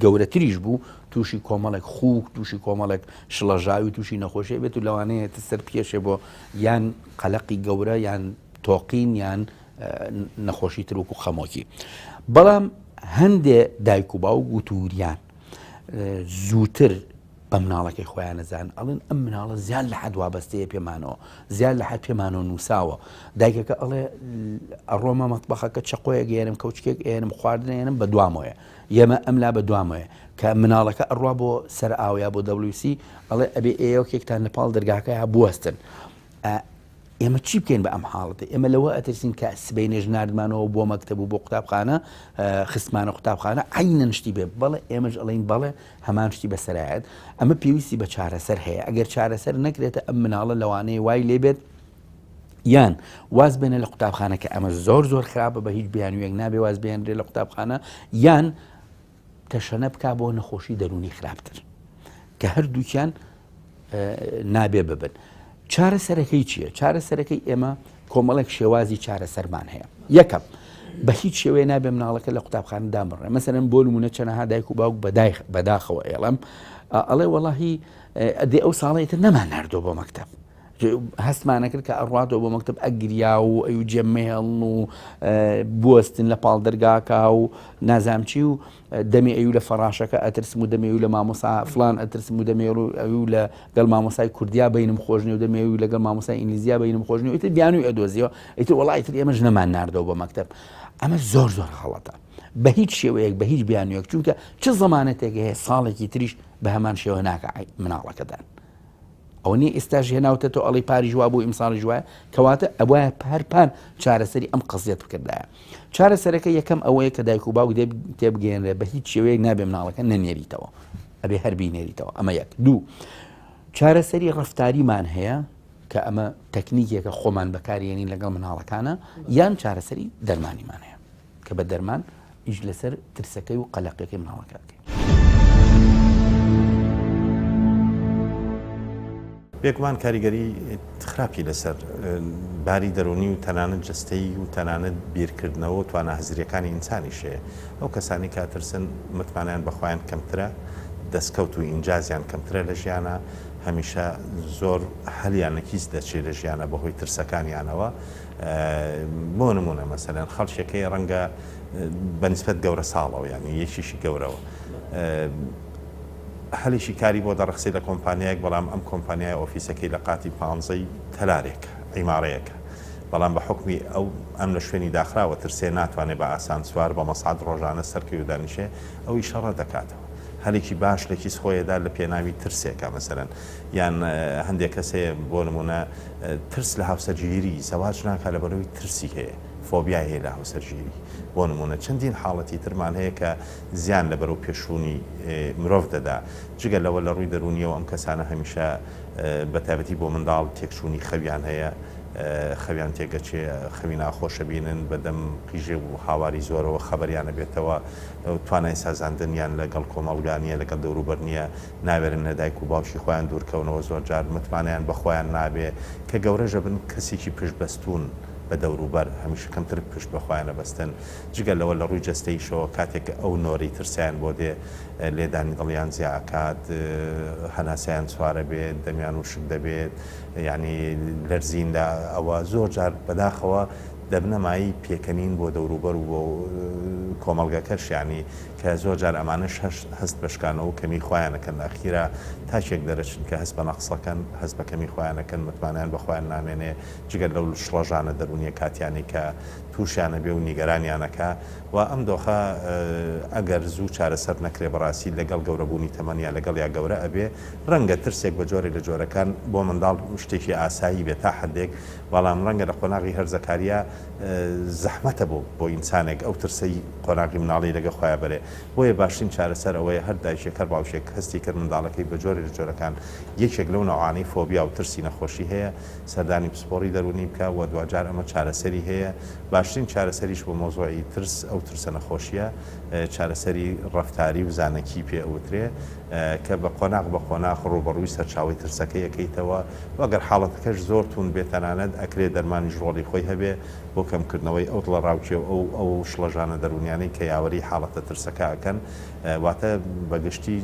B: گەورەتریش بوو تووشی کۆمەڵێک خوک تووشی کۆمەڵێک شڵەژاوی تووشی نەخۆشی بێت و لەوانەیە سەر پێشێ بۆ یان قەلەقی گەورە یان تۆقین یان نەخۆشی ترک و خەمۆکی. بەڵام هەندێ دایک و باوک وتوریان زووتر بە مناڵەکەی خۆیان نەزان ئەڵێن ئەم مناڵە زیان لە حەد وابەستەیە پێمانەوە زیان لە حەد پێمانەوە نووساوە دایکەکە ئەڵێ ئەڕۆمە مەتبەخەکە چقۆیەک ئێنم کەوچکێک ئێنم خواردن ئێنم بە دوامەیە ئێمە ئەملا بە دوامەیە کە مناڵەکە ئەڕوا بۆ سەر ئاویا بۆ WC ئەڵێ ئەبێ ئێوەکێکتان لەپاڵ دەرگاکەیە بوەستن. ئێمە چی بکەین بە ئەم حاڵەتە ئێمە لەوە ئەترسین کە سبەی نێژناردمانەوە بۆ مەکتەب و بۆ قوتابخانە خستمانە قوتابخانە عینەن شتی بێ بەڵێ ئێمەش ئەڵێن بەڵێ هەمان شتی بەسەرایەت ئەمە پێویستی بە چارەسەر هەیە ئەگەر چارەسەر نەکرێتە ئەم مناڵە لەوانەیە وای لێبێت یان واز بێنە لە قوتابخانە کە ئەمە زۆر خراپە بە هیچ بیانویەک نابێ واز بێنرێ لە قوتابخانە یان تەشەنە بک بۆ نەخۆشی دەرونی خراپتر کە هەردووکیان نابێ ببن. چارەسەرەکەی چییە؟ چارەسەرەکەی ئێمە کۆمەڵێک شێوازی چارەسەرمان هەیە. یەکەم بە هیچ شێوەیە نابێ مناڵەکە لە قوتابخانە دامڕێ مەسەرەن بۆ نمونە چەنەها دایک و باوک بەداخەوە ئێڵم ئەڵێ وەڵاهی دێ ئەو ساڵەیەتر نەمان ناردۆ بۆ مەکتەب هەستمانەکرد کە ئەڕاتەوە بۆ مەکتەب ئەگریا و ئەو جێمێڵن و بوەستن لە پاڵ دەرگاکە و نازامچی و دەمێ ئەو لە فەڕاشەکە ئەترسم و دەمێ لە مامۆسا فلان ئەترسم و دەمێ ئەو لە گەڵ مامۆسای کوردیا بینم خۆشنی و دەمێ و لەگەڵ مامۆسای ئینگلیزیا بینم خۆشنی و ئیتر بیانوی ئەدۆزیەوە ئیتر وەڵای ئیتر ئێمەش نەمان ناردەوە بۆ مەکتەب. ئەمە زۆر خەڵەتە بە هیچ شێوەیەک بە هیچ بیانویەک چونکە چ زەمانەتێک هەیە ساڵێکی تریش بە هەمان شێوە ناکە مناڵەکەدان ئەو نی ئێستاژ هێناوتە تۆ ئەڵی پاری ژوا بوو ئیمساڵی ژوایە کەواتە ئەوە پارپان چارەسەری ئەم قزیەت بکردایە. چارەسەرەکە یەکەم ئەوەیە کە دایک و باوک تێبگەێنرێ بە هیچ شێوەیەک نابێ مناڵەکە نەنێریتەوە ئەبێ هەربی نێریتەوە. ئەمە یەک. دوو چارەسەری ڕەفتاریمان هەیە کە ئەمە تەکنیکێکە خۆمان بەکارێنین لەگەڵ مناڵەکانە یان چارەسەری دەرمانیمان هەیە کە بە دەرمان ئیش لەسەر ترسەکەی و قەلەقەکەی مناڵەکەکەی.
C: بێگومان کاریگەری خراپی لەسەر باری دەرونی و تەنانەت جستەی و تەنانەت بیرکردنەوە و توانە هەزریەکانی ئینسانیشەیە ئەو کەسانی کاترسن متمانیان بەخۆیان کەمترە دەستکەوت و ئینجازیان کەمترە لە ژیانە هەمیشە زۆر هەلیان نەکیس دەچێت لە ژیانە بەهۆی ترسەکانیانەوە. بۆ نمونە مەسەلەن خەڵشێکەکەی ڕەنگە بەنسبەت گەورە ساڵەوە یانی یەکیشی گەورەوە هەلیشی کاری بۆ دەڕخسی لە کۆمپانیایەک بەڵام ئەم کۆمپانیای ئۆفیسەکەی لە قاتی پانزەی تەلارێکە عیمارەیەکە بەڵام بە حکمی ئەو ئەم لە شوێنی داخراوە ترسێ ناتوانێت بە ئاسان سوار بە مەسعد ڕۆژانە سەرکەوی و دانیشێ ئەوی شەڕە دەکاتەوە. هەلێکی باش لەکیس خۆیەدا لە پێناوی ترسێکە مەسەرەن یان هەندێک کەسەیە بۆ نمونە ترس لە هاوسەرگیری سەواج ناکات لەبەرەوەی ترسی هەیە فۆبیای هەیە لە هاوسەرگیری. بۆ نمونە چەندین حاڵەتی ترمان هەیە کە زیان لەبەرەو پێشوونی مرۆڤ دەدا جگە لەوە لە ڕووی دەرونیەوە ئەم کەسانە هەمیشە بەتابەتی بۆ منداڵ تێکچوونی خەویان هەیە خەویان تێگەچێ خەوی ناخۆشە بینن بەدەم قیژێ و هاواری زۆرەوە خەبەریانە بێتەوە توانای سازاندنیان لەگەڵ کۆمەڵگانیە لەگەڵ دەوروبەرنیە ناوێرن لە دایک و باوکی خۆیان دوورکەونەوە زۆر جار متمانیان بەخۆیان نابێ کە گەورەژە بن کەسێکی پشتبەستون بە دەوروبەر هەمیشە کەمتر پشت بەخۆیانە بەستن جگە لەوە لە ڕووی جەستەیشەوە کاتێک ئەو نۆری ترسیان بۆ دێ لێدانی دڵیان زیاکات هەناسیان سوارە بێت دەمیان وشک دەبێت یعنی لەرزیندا ئەوە زۆر جار بەداخەوە دەبنەمایی پێکەنین بۆ دەوروبەر و بۆ کۆمەڵگەکەش ینی کە زۆر جار ئەمانش هەست بەشکانەوە کەمی خۆیانەکەن ئەخیرا تاچێک دەرەچن کە هەست بە نەقسەکەن هەست بە کەمی خۆیانەکەن متمانیان بەخۆیان نامێنێ جگەر لەو شڵەژانە دەرونیە کاتیانی کە تووشیانە بێ و نیگەرانیانەکە و ئەم دۆخە ئەگەر زوو چارەسەر نەکرێ بەڕاستی لەگەڵ گەورەبوونی تەمەنیا لەگەڵ یا گەورە ئەبێ ڕەنگە ترسێک بە جۆرێک لە جۆرەکان بۆ منداڵ شتێکی ئاسایی بێت تا حدێک بەڵام ڕەنگە لە قۆناغی هەرزەکاریە زەحمەتە بۆ ئینسانێک ئەو ترسی قۆناغی مناڵی لەگە خۆیان بەرێ بۆیە باشترین چارەسەر ئەوەیە هەر دایشێک هەر باوشێک هەستی کرد منداڵەکەی بە جۆرێک لە جۆرەکان یەکێک لەو نەوعانەی فۆبیا و ترسی نەخۆشی هەیە سەردانی پسپۆڕی دەرونی بکە و دوجار ئەمە چارەسەری هەیە باشترین چارەسەریش بۆ مۆزوعی ترس ئەو ترسە نەخۆشیە چارەسەری ڕەفتاری و زانەکی پێ ئەوترێ کە بە قۆناق ڕوبەڕووی سەرچاوی ترسەکە یەکەیتەوە وەگەر حاڵەتەکەش زۆر تون بێتەنانەت ئەکرێ دەرمانی ژۆڵی خۆی هەبێ بۆ کەمکردنەوەی ئەو دڵە ڕاوچێ ئەو شڵەژانە دەرونیانەی کە یاوەری حاڵەتە ترسەکە ئەکەن واتە بەگشتی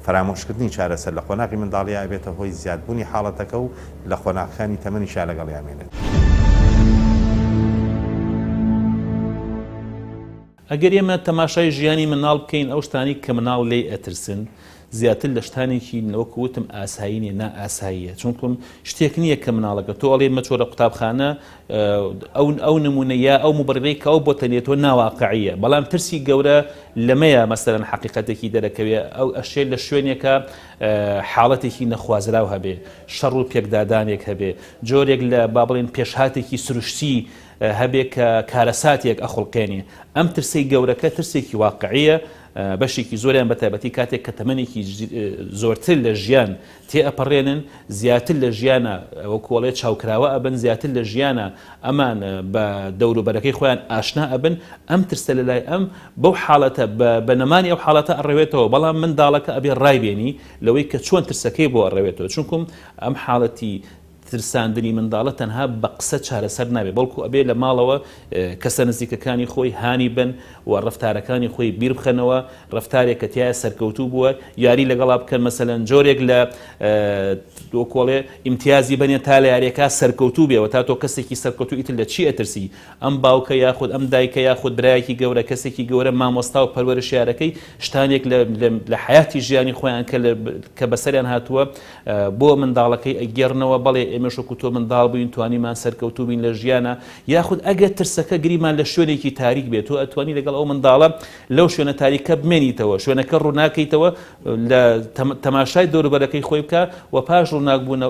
C: فرامۆشکردنی چارەسەر لە قۆناغی منداڵیا بێتە هۆی زیادبوونی حاڵەتەکە و لە قۆناغەکانی تەمەنیشا لەگەڵ یامێنێت.
D: ئەگەر ئێمە تەماشای ژیانی مناڵ بکەین ئەو شتانی کە مناڵ لێ ئەترسن زیاتر لە شتانێکی نەوەکوتم ئاساییە نا ئاساییە چونکم شتێک نییە کە مناڵەکە تۆ ئەڵێ مەچۆرە قوتابخانە ئەو نمونەیە ئەو مبڕێک کە ئەو بۆ تەنێتۆ ناواقعیە بەڵام ترسی گەورە لەمەیە مەسەرەن حقیقەتێکی دەرەکەوێ ئەو ئەشێ لە شوێنێکە حاڵەتێکی نەخوازراو هەبێ شەڕ و پێکدادانێک هەبێ جۆرێک لە با بڵێن پێشهاتێکی سروشتی هەبێ کە کارەساتێک ئەخڵقێنێ ئەم ترسی گەورەکە ترسێکی واقعیە بەشێکی زۆریان بەتایبەتی کاتێک کە تەمەنێکی زۆرتر لە ژیان تێئەپەڕێنن زیاتر لە ژیانە وەکوڵێ چاوکراوە ئەبن زیاتر لە ژیانە ئەمان بە دەوروبەرەکەی خۆیان ئاشنا ئەبن ئەم ترسە لە لای ئەم بەو حاڵەتە بە نەمانی ئەو حاڵەتە ئەڕێوێتەوە بەڵام منداڵەکە ئەبێ ڕایبێنی لەوەی کە چۆن ترسەکەی بۆ ئەڕێوێتەوە چونکم ئەم حاڵەتی ترساندنی منداڵە تەنها بە قسە چارەسەر نابێت بەڵکو ئەبێ لە ماڵەوە کەسە نزیکەکانی خۆی هانی بن و ڕفتارەکانی خۆی بیر بخەنەوە ڕفتارێک کە تایە سەرکەوتوو بووە یاری لەگەڵا بکەن مەسەلەن جۆرێک لە کۆڵێ ئیمتیازی بنێت تا لە یاریەکە سەرکەوتوو بێەوە تا تۆ کەسێکی سەرکەوتو ئیتر لە چی ئەترسی ئەم باوکە یاخود ئەم دایکە یاخود برایەکی گەورە کەسێکی گەورە مامۆستا و پەروەرش یارەکەی شتانێک لە حیاتی ژیانی خۆیان کە بەسەریان هاتووە بۆ منداڵەکەی ئەگەڕنەوە بەڵێ ئێمەش وەکو تۆ منداڵ بووین توانیمان سەرکەوتوو بین لە ژیانە یاخود ئەگەر ترسەکە گریمان لە شوێنێکی تاریک بێت تۆ ئەتوانی لەگەڵ ئەو منداڵە لەو شوێنە تاریکە بمێنیتەوە شوێنەکە ڕووناکەیتەوە لە تەماشای دەوروبەرەکەی خۆی بکە و پاش ڕووناکبوون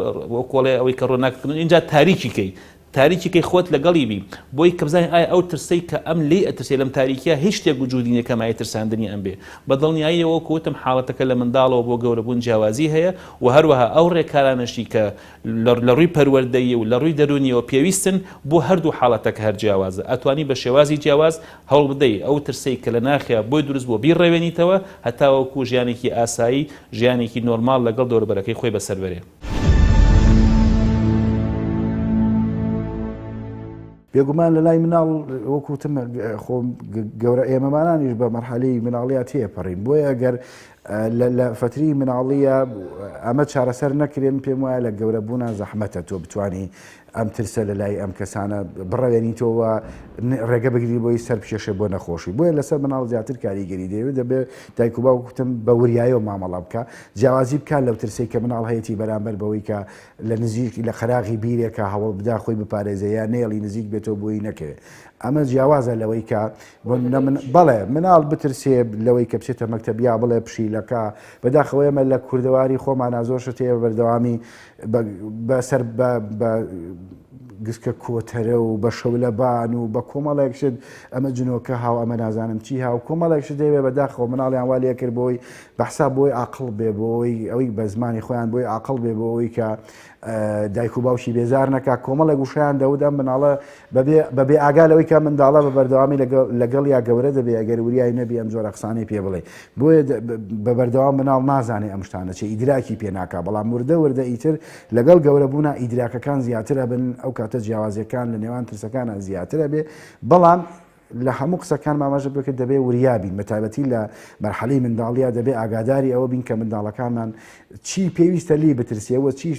D: کۆڵێ ئەوەی کە ڕووناکردن اینجا تاریکیکەی تاریکیکەی خۆت لەگەڵی بی بۆی کە بزانین ئایا ئەو ترسەی کە ئەم لێ ئەترسێ لەم تاریکیە هیچ شتێک وجودی نیە کە مایە ترساندنی ئەم بێ بەدڵنیاییەوە کۆتم حاڵەتەکە لە منداڵەوە بۆ گەورەبوون جیاوازی هەیە و هەروەها ئەو ڕێکارانەشی کە لە ڕووی پەروەردەیی و لە ڕووی دەرونیەوە پێویستن بۆ هەردوو حاڵەتەکە هەر جیاوازە ئەتوانی بە شێوازی جیاواز هەوڵ بدەیت ئەو ترسەی کە لە ناخیا بۆی دروست بۆ بیڕێوێنیتەوە هەتاوەکو ژیانێکی ئاسایی ژیانێکی نۆرمال لەگەڵ دەوروبەرەکەی خۆی بەسەر بەرێ.
E: بێگومان لە لای مناڵ وەکوتم خۆ گەورە ئێمەمانانیش بە مەرحەلەی مناڵیە تێپەڕین بۆیە ئەگەر لە فتری مناڵیە ئەمە چارەسەر نەکرێن پێم وایە لە گەورەبوونا زەحمەتە تۆ بتوانانی ئەم ترسە لە لای ئەم کەسانە بڕەوێنیتەوە ڕێگە بگری بۆی سەر پێشێ بۆ نەخۆشی بۆیە لەسەر مناڵ زیاتر کاریگەری دەوێت دەبێت دایک و باوکوتم بە وریایەوە مامەڵە بکە جیاوازی بکات لەو ترسەی کە مناڵ هەیەی بەرامبەر بەوەی کە لە نزیک لە خەراغی بیرێکە هەوڵ بدا خۆی بپارێزە یا نێڵی نزیک بێتەوە بۆی نەکەوێت ئەمە جیاوازە لەوەی کە بەڵێ مناڵ بترسێ لەوەی کە بچێتە مەکتەبیا بڵێ پشیلەکە بەداخەوە ئێمە لە کوردەواری خۆمانە زۆر شت هەیە بەردەوامی بەسەر گسکە کۆتەرە و بە شەولەبان و بە کۆمەڵێکشت ئەمە جنۆکە هاو ئەمە نازانم چی هاو کۆمەڵێکشت دەوێت بەداخەوە مناڵیان وا لێ کرد بۆی بەحساب بۆی عاقڵ بێ بۆی ئەوەی بە زمانی خۆیان بۆی عاقڵ بێ بۆەوەی کە دایک و باوشی بێزار نەکا کۆمەڵێک گوشیان دەودەم مناڵە بەبێ ئاگا لەوەی کە منداڵە بە بەردەوامی لەگەڵ یا گەورە دەبێ ئەگەر وریای نەبی ئەم زۆر قسانەی پێ بڵێ بۆیە بە بەردەوام مناڵ نازانێ ئەم شتانە چێ ئیدراکی پێ ناکا بەڵام وردە ئیتر لەگەڵ گەورەبوونا ئیدراکەکان زیاترە بن ئەو کاتە جیاوازیەکان لە نێوان ترسەکانە زیاترە بێ بەڵام لە هەموو قسەکان ماماژە بکرد دەبێ وریابین بەتایبەتی لە مەرحەلەی منداڵیە دەبێ ئاگاداری ئەوە بین کە منداڵەکانمان چی پێویستە لی بترسێەوە چیش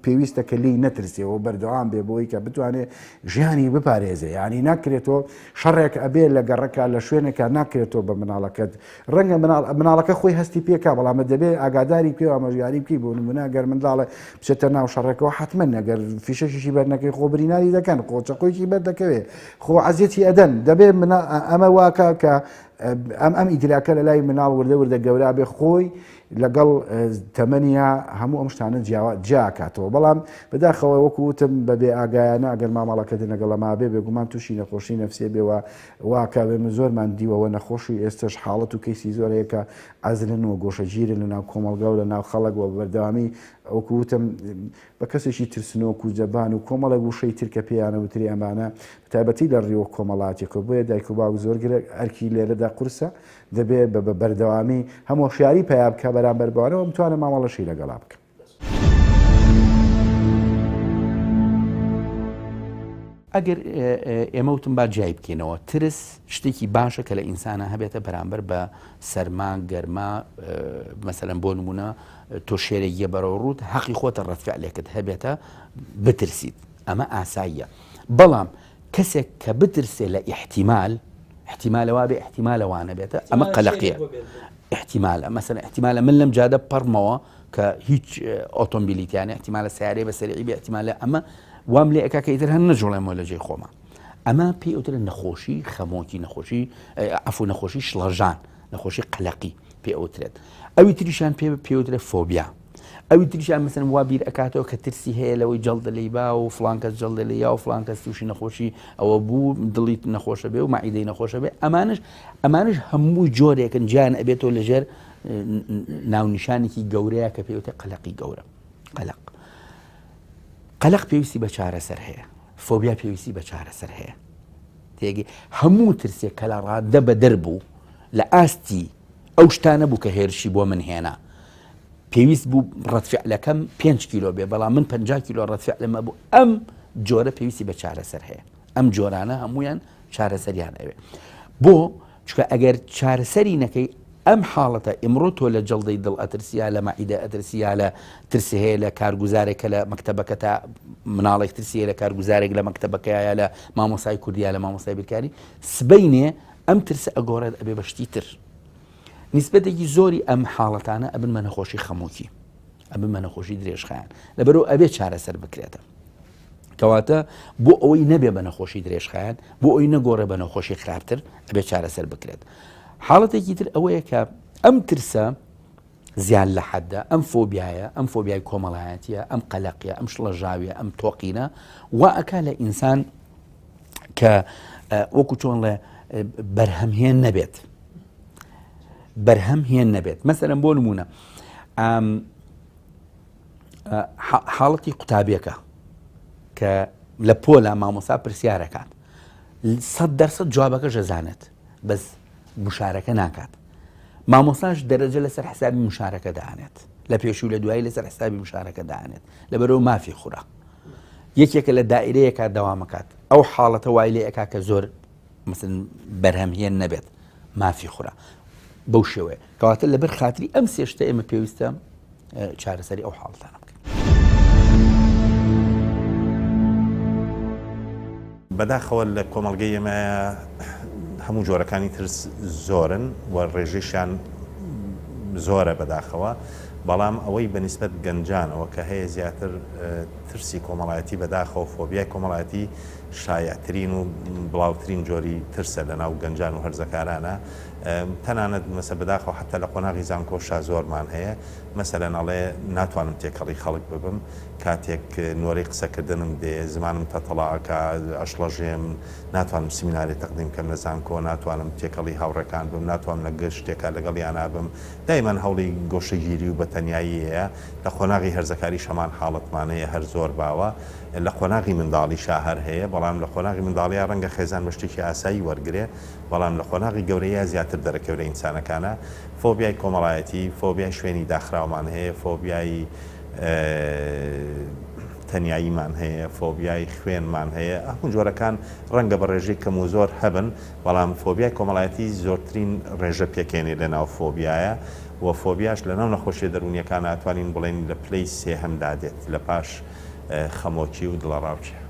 E: پێویستە کە لی نەترسێەوە بەردەوام بێ بۆی کە بتوانێت ژیانی بپارێزێ ینی ناکرێتەوە شەڕێک ئەبێ لە گەڕەکە لە شوێنێکە ناکرێتەوە بە مناڵەکەت ڕەنگە مناڵەکە خۆی هەستی پێکا بەڵامە دەبێ ئاگاداری پێ ئاماژیاری بکەی بۆ نمونە گەر منداڵە بچێتە ناو شەڕێکەوە حتمما نەگەر فیشەشی بەرنەکەی خۆ بریناری دەکەن قۆچەقۆیکی بەردەکەوێت خۆ عەزیەتی ئەدەن دەبێ ئەمە واکە کە ئەم ئیدراکە لە لای مناڵ وردە گەورە بێ خۆی لەگەڵ تەمەنیا هەموو ئەم شتانە جیاکاتەوە بەڵام بەداخەوە وەکوتم بەبێ ئاگایانە ئەگەر مامەڵەکەت لەگەڵ ما بێ بێگومان تووشی نەخۆشی نەفسێ بێەوە واکە بێمە زۆرمان دیوەوە نەخۆشی ئێستش حاڵەت و کەیسی زۆرەیە کە ئازرن و گۆشەگیرن لە ناو کۆمەڵگا و لە ناو خەڵک و بەردەوامی وەکوتم بە کەسێکی ترسنۆک و جەبان و کۆمەڵە گوشەی ترکە پێیانە وتری ئەمانە تایبەتی لە ڕێوە کۆمەڵاتێکەوە بۆیە دایک و باوک زۆر ئەرکی لێرەدا لە قورسە دەبێت بە بەردەوامی هەموو شیاری پیا بکە بەرامبەر بوانەوە بتوانێت مامەڵەشی لەگەڵا بکە.
B: ئەگەر ئێمە وتم با جای بکەینەوە ترس شتێکی باشە کە لە ئینسانە هەبێتە بەرامبەر بە سەرما گەرما مەسەلەن بۆ نمونە تۆ شێرەیە بەرەو ڕوت حەقی خۆتە ڕەتفعلێکت هەبێتە بترسیت ئەمە ئاساییە بەڵام کەسێک کە بترسێ لە احتیمالەوە بێ احتیمالەوانە بێتە ئەمە قەلەقیە احتیمالە مەسەلەن احتیمالە من لەم جادە پەڕمەوە کە هیچ ئۆتۆمبیلیتیانە احتیمالە سیارەی بەسەری بێ احتیمالە ئەمە وام لێ ئەکا کە ئیتر هەن نەجوڵێمەوە لە جێی خۆمە ئەمە پێی ئەوترە نەخۆشی خەمۆکی نەخۆشی ئەفو نەخۆشی شڵەژان نەخۆشی قەلەقی پێ ئەوترێت ئەوی تریشان پێوترێت فۆبیا ئەوی تریشان مەسەن وا بیر ئەکاتەوە کە ترسی هەیە لەوەی جەڵدە لەی با و فڵان کەس جەڵدە لە یا و فڵان کەس تووشی نەخۆشی ئەوە بوو دڵیت نەخۆشە بێ و مەعیدەی نەخۆشە بێ ئەمانش هەمووی جۆرێکن جیان ئەبێتەوە لەژێر ناونیشانێکی گەورەیە کە پێوتێ قەلەقی گەورە قەلەق پێویستی بە چارەسەر هەیە فۆبیا پێویستی بە چارەسەر هەیە تێگەی هەموو ترسێک کە لە ڕاددە بە دەربوو لە ئاستی ئەو شتانە بوو کە هێرشی بۆ من هێنا پێویست بوو ڕەتفعلەکەم 5 کیلۆ بێ بەڵام من 50 کیلۆ ڕەتفعلەمە بوو ئەم جۆرە پێویستی بە چارەسەر هەیە ئەم جۆرانە هەمویان چارەسەریان ئەوێ بۆ چکە ئەگەر چارەسەری نەکەی ئەم حاڵەتە ئمڕۆ تۆ لە جەڵدەی دڵ ئەترسیا لە مەعیدە ئەترسیا لە ترسی هەیە لە کارگوزارێکە لە مەکتەبەکە تا مناڵێک ترسیە لە کارگوزارێک لە مەکتەبەکەیە لە مامۆسای کوردیا لە مامۆسای بیرکاری سبەینێ ئەم ترسە ئەگۆڕێت ئەبێ بەشتی تر نیسبەتێکی زۆری ئەم حاڵەتانە ئەبن بە نەخۆشی خەمۆکی ئەبن بە نەخۆشی درێژخایان لەبەرەوە ئەبێ چارەسەر بکرێتە کەواتە بۆ ئەوەی نەبێ بە نەخۆشی درێژخایان بۆ ئەوی نەگۆڕێ بە نەخۆشی خراپتر ئەبێ چارەسەر بکرێت حاڵەتێکی تر ئەوەیە کە ئەم ترسە زیان لە حەدە ئەم فۆبیایە ئەم فۆبیای کۆمەڵایەتیە ئەم قەلەقیە ئەم شڵەژاویە ئەم تۆقینە وا ئەکا لە ئینسان کە وەکو چۆن لە بەرهەمهێن نەبێت مەسەلەن بۆ نمونە حاڵەتی قوتابیەکە کە لە پۆلا مامۆستا پرسیارەکات 100% جوابەکە ژەزانێت بەس مشارەکە ناکات مامۆستاش دەرەجە لەسەر حسابی مشارەکە دەهانێت لە پێش و لە دوایی لەسەر حسابی مشارەکە دەهانێت لەبەرەوە مافی خوڕە یەکێکە لە دائیرەیەکە دەوامەکات ئەو حاڵەتە وای لێ ئەکا کە زۆر مثلا بەرهەمهێن نەبێت مافی خوڕە بەو شێوەیە کەواتە لەبەر خاتری ئەم سێشتە ئێمە پێویستە چارەسەری ئەو حاڵەتانە بکەین
C: بەداخەوە لە کۆمەڵگەی ئێمە هەموو جۆرەکانی ترس زۆرن و ڕێژەیشان زۆرە بەداخەوە بەڵام ئەوەی بەنسبەت گەنجانەوە کە هەیە زیاتر ترسی کۆمەڵایەتی بەداخەوە فۆبیای کۆمەڵایەتی شایعترین و بڵاوترین جۆری ترسە لە ناو گەنجان و هەرزەکارانە تەنانەت مەسە بەداخەوە حتى لە قۆناغی زانکۆشا زۆرمان هەیە مەسەلەن ئەڵێ ناتوانم تێکەڵی خەڵک ببم کاتێک نۆرەی قسەکردنم دێ زمانم تەتەڵاکە ئەشڵەژێم ناتوانم سیمیناری تەقدیم کەم لە زانکۆ ناتوانم تێکەڵی هاوڕەکان بم ناتوانم لە گەشتێکا لەگەڵیانە بم دایمان هەوڵی گۆشەگیری و بەتەنایی هەیە لە قۆناغی هەرزەکاری شەمان حاڵەتمانەیە هەر زۆر باوە لە قۆناغی منداڵی شاهر هەیە بەڵام لە قۆناغی منداڵیە ڕەنگە خێزان بە شتێکی ئاسایی وەرگێ بەڵام لە قۆناغی گەورەیە زیاتر دەرەکەورە ئینسانەکانە فۆبیای کۆمەڵایەتی فۆبیای شوێنی داخراومان هەیە فۆبیای تەنیاییمان هەیە فۆبیای خوێنمان هەیە هەموو جۆرەکان ڕەنگە بە ڕێژەی کەم و زۆر هەبن بەڵام فۆبیای کۆمەڵایەتی زۆرترین ڕێژە پێکێنێ لە ناو فۆبیایە و فۆبیاش لە ناو نەخۆشیە دەرونیەکان ئەتوانین بڵێن لە پلەی سێهەمدا دێت لە پاش خەمۆکی و دڵەڕاوچی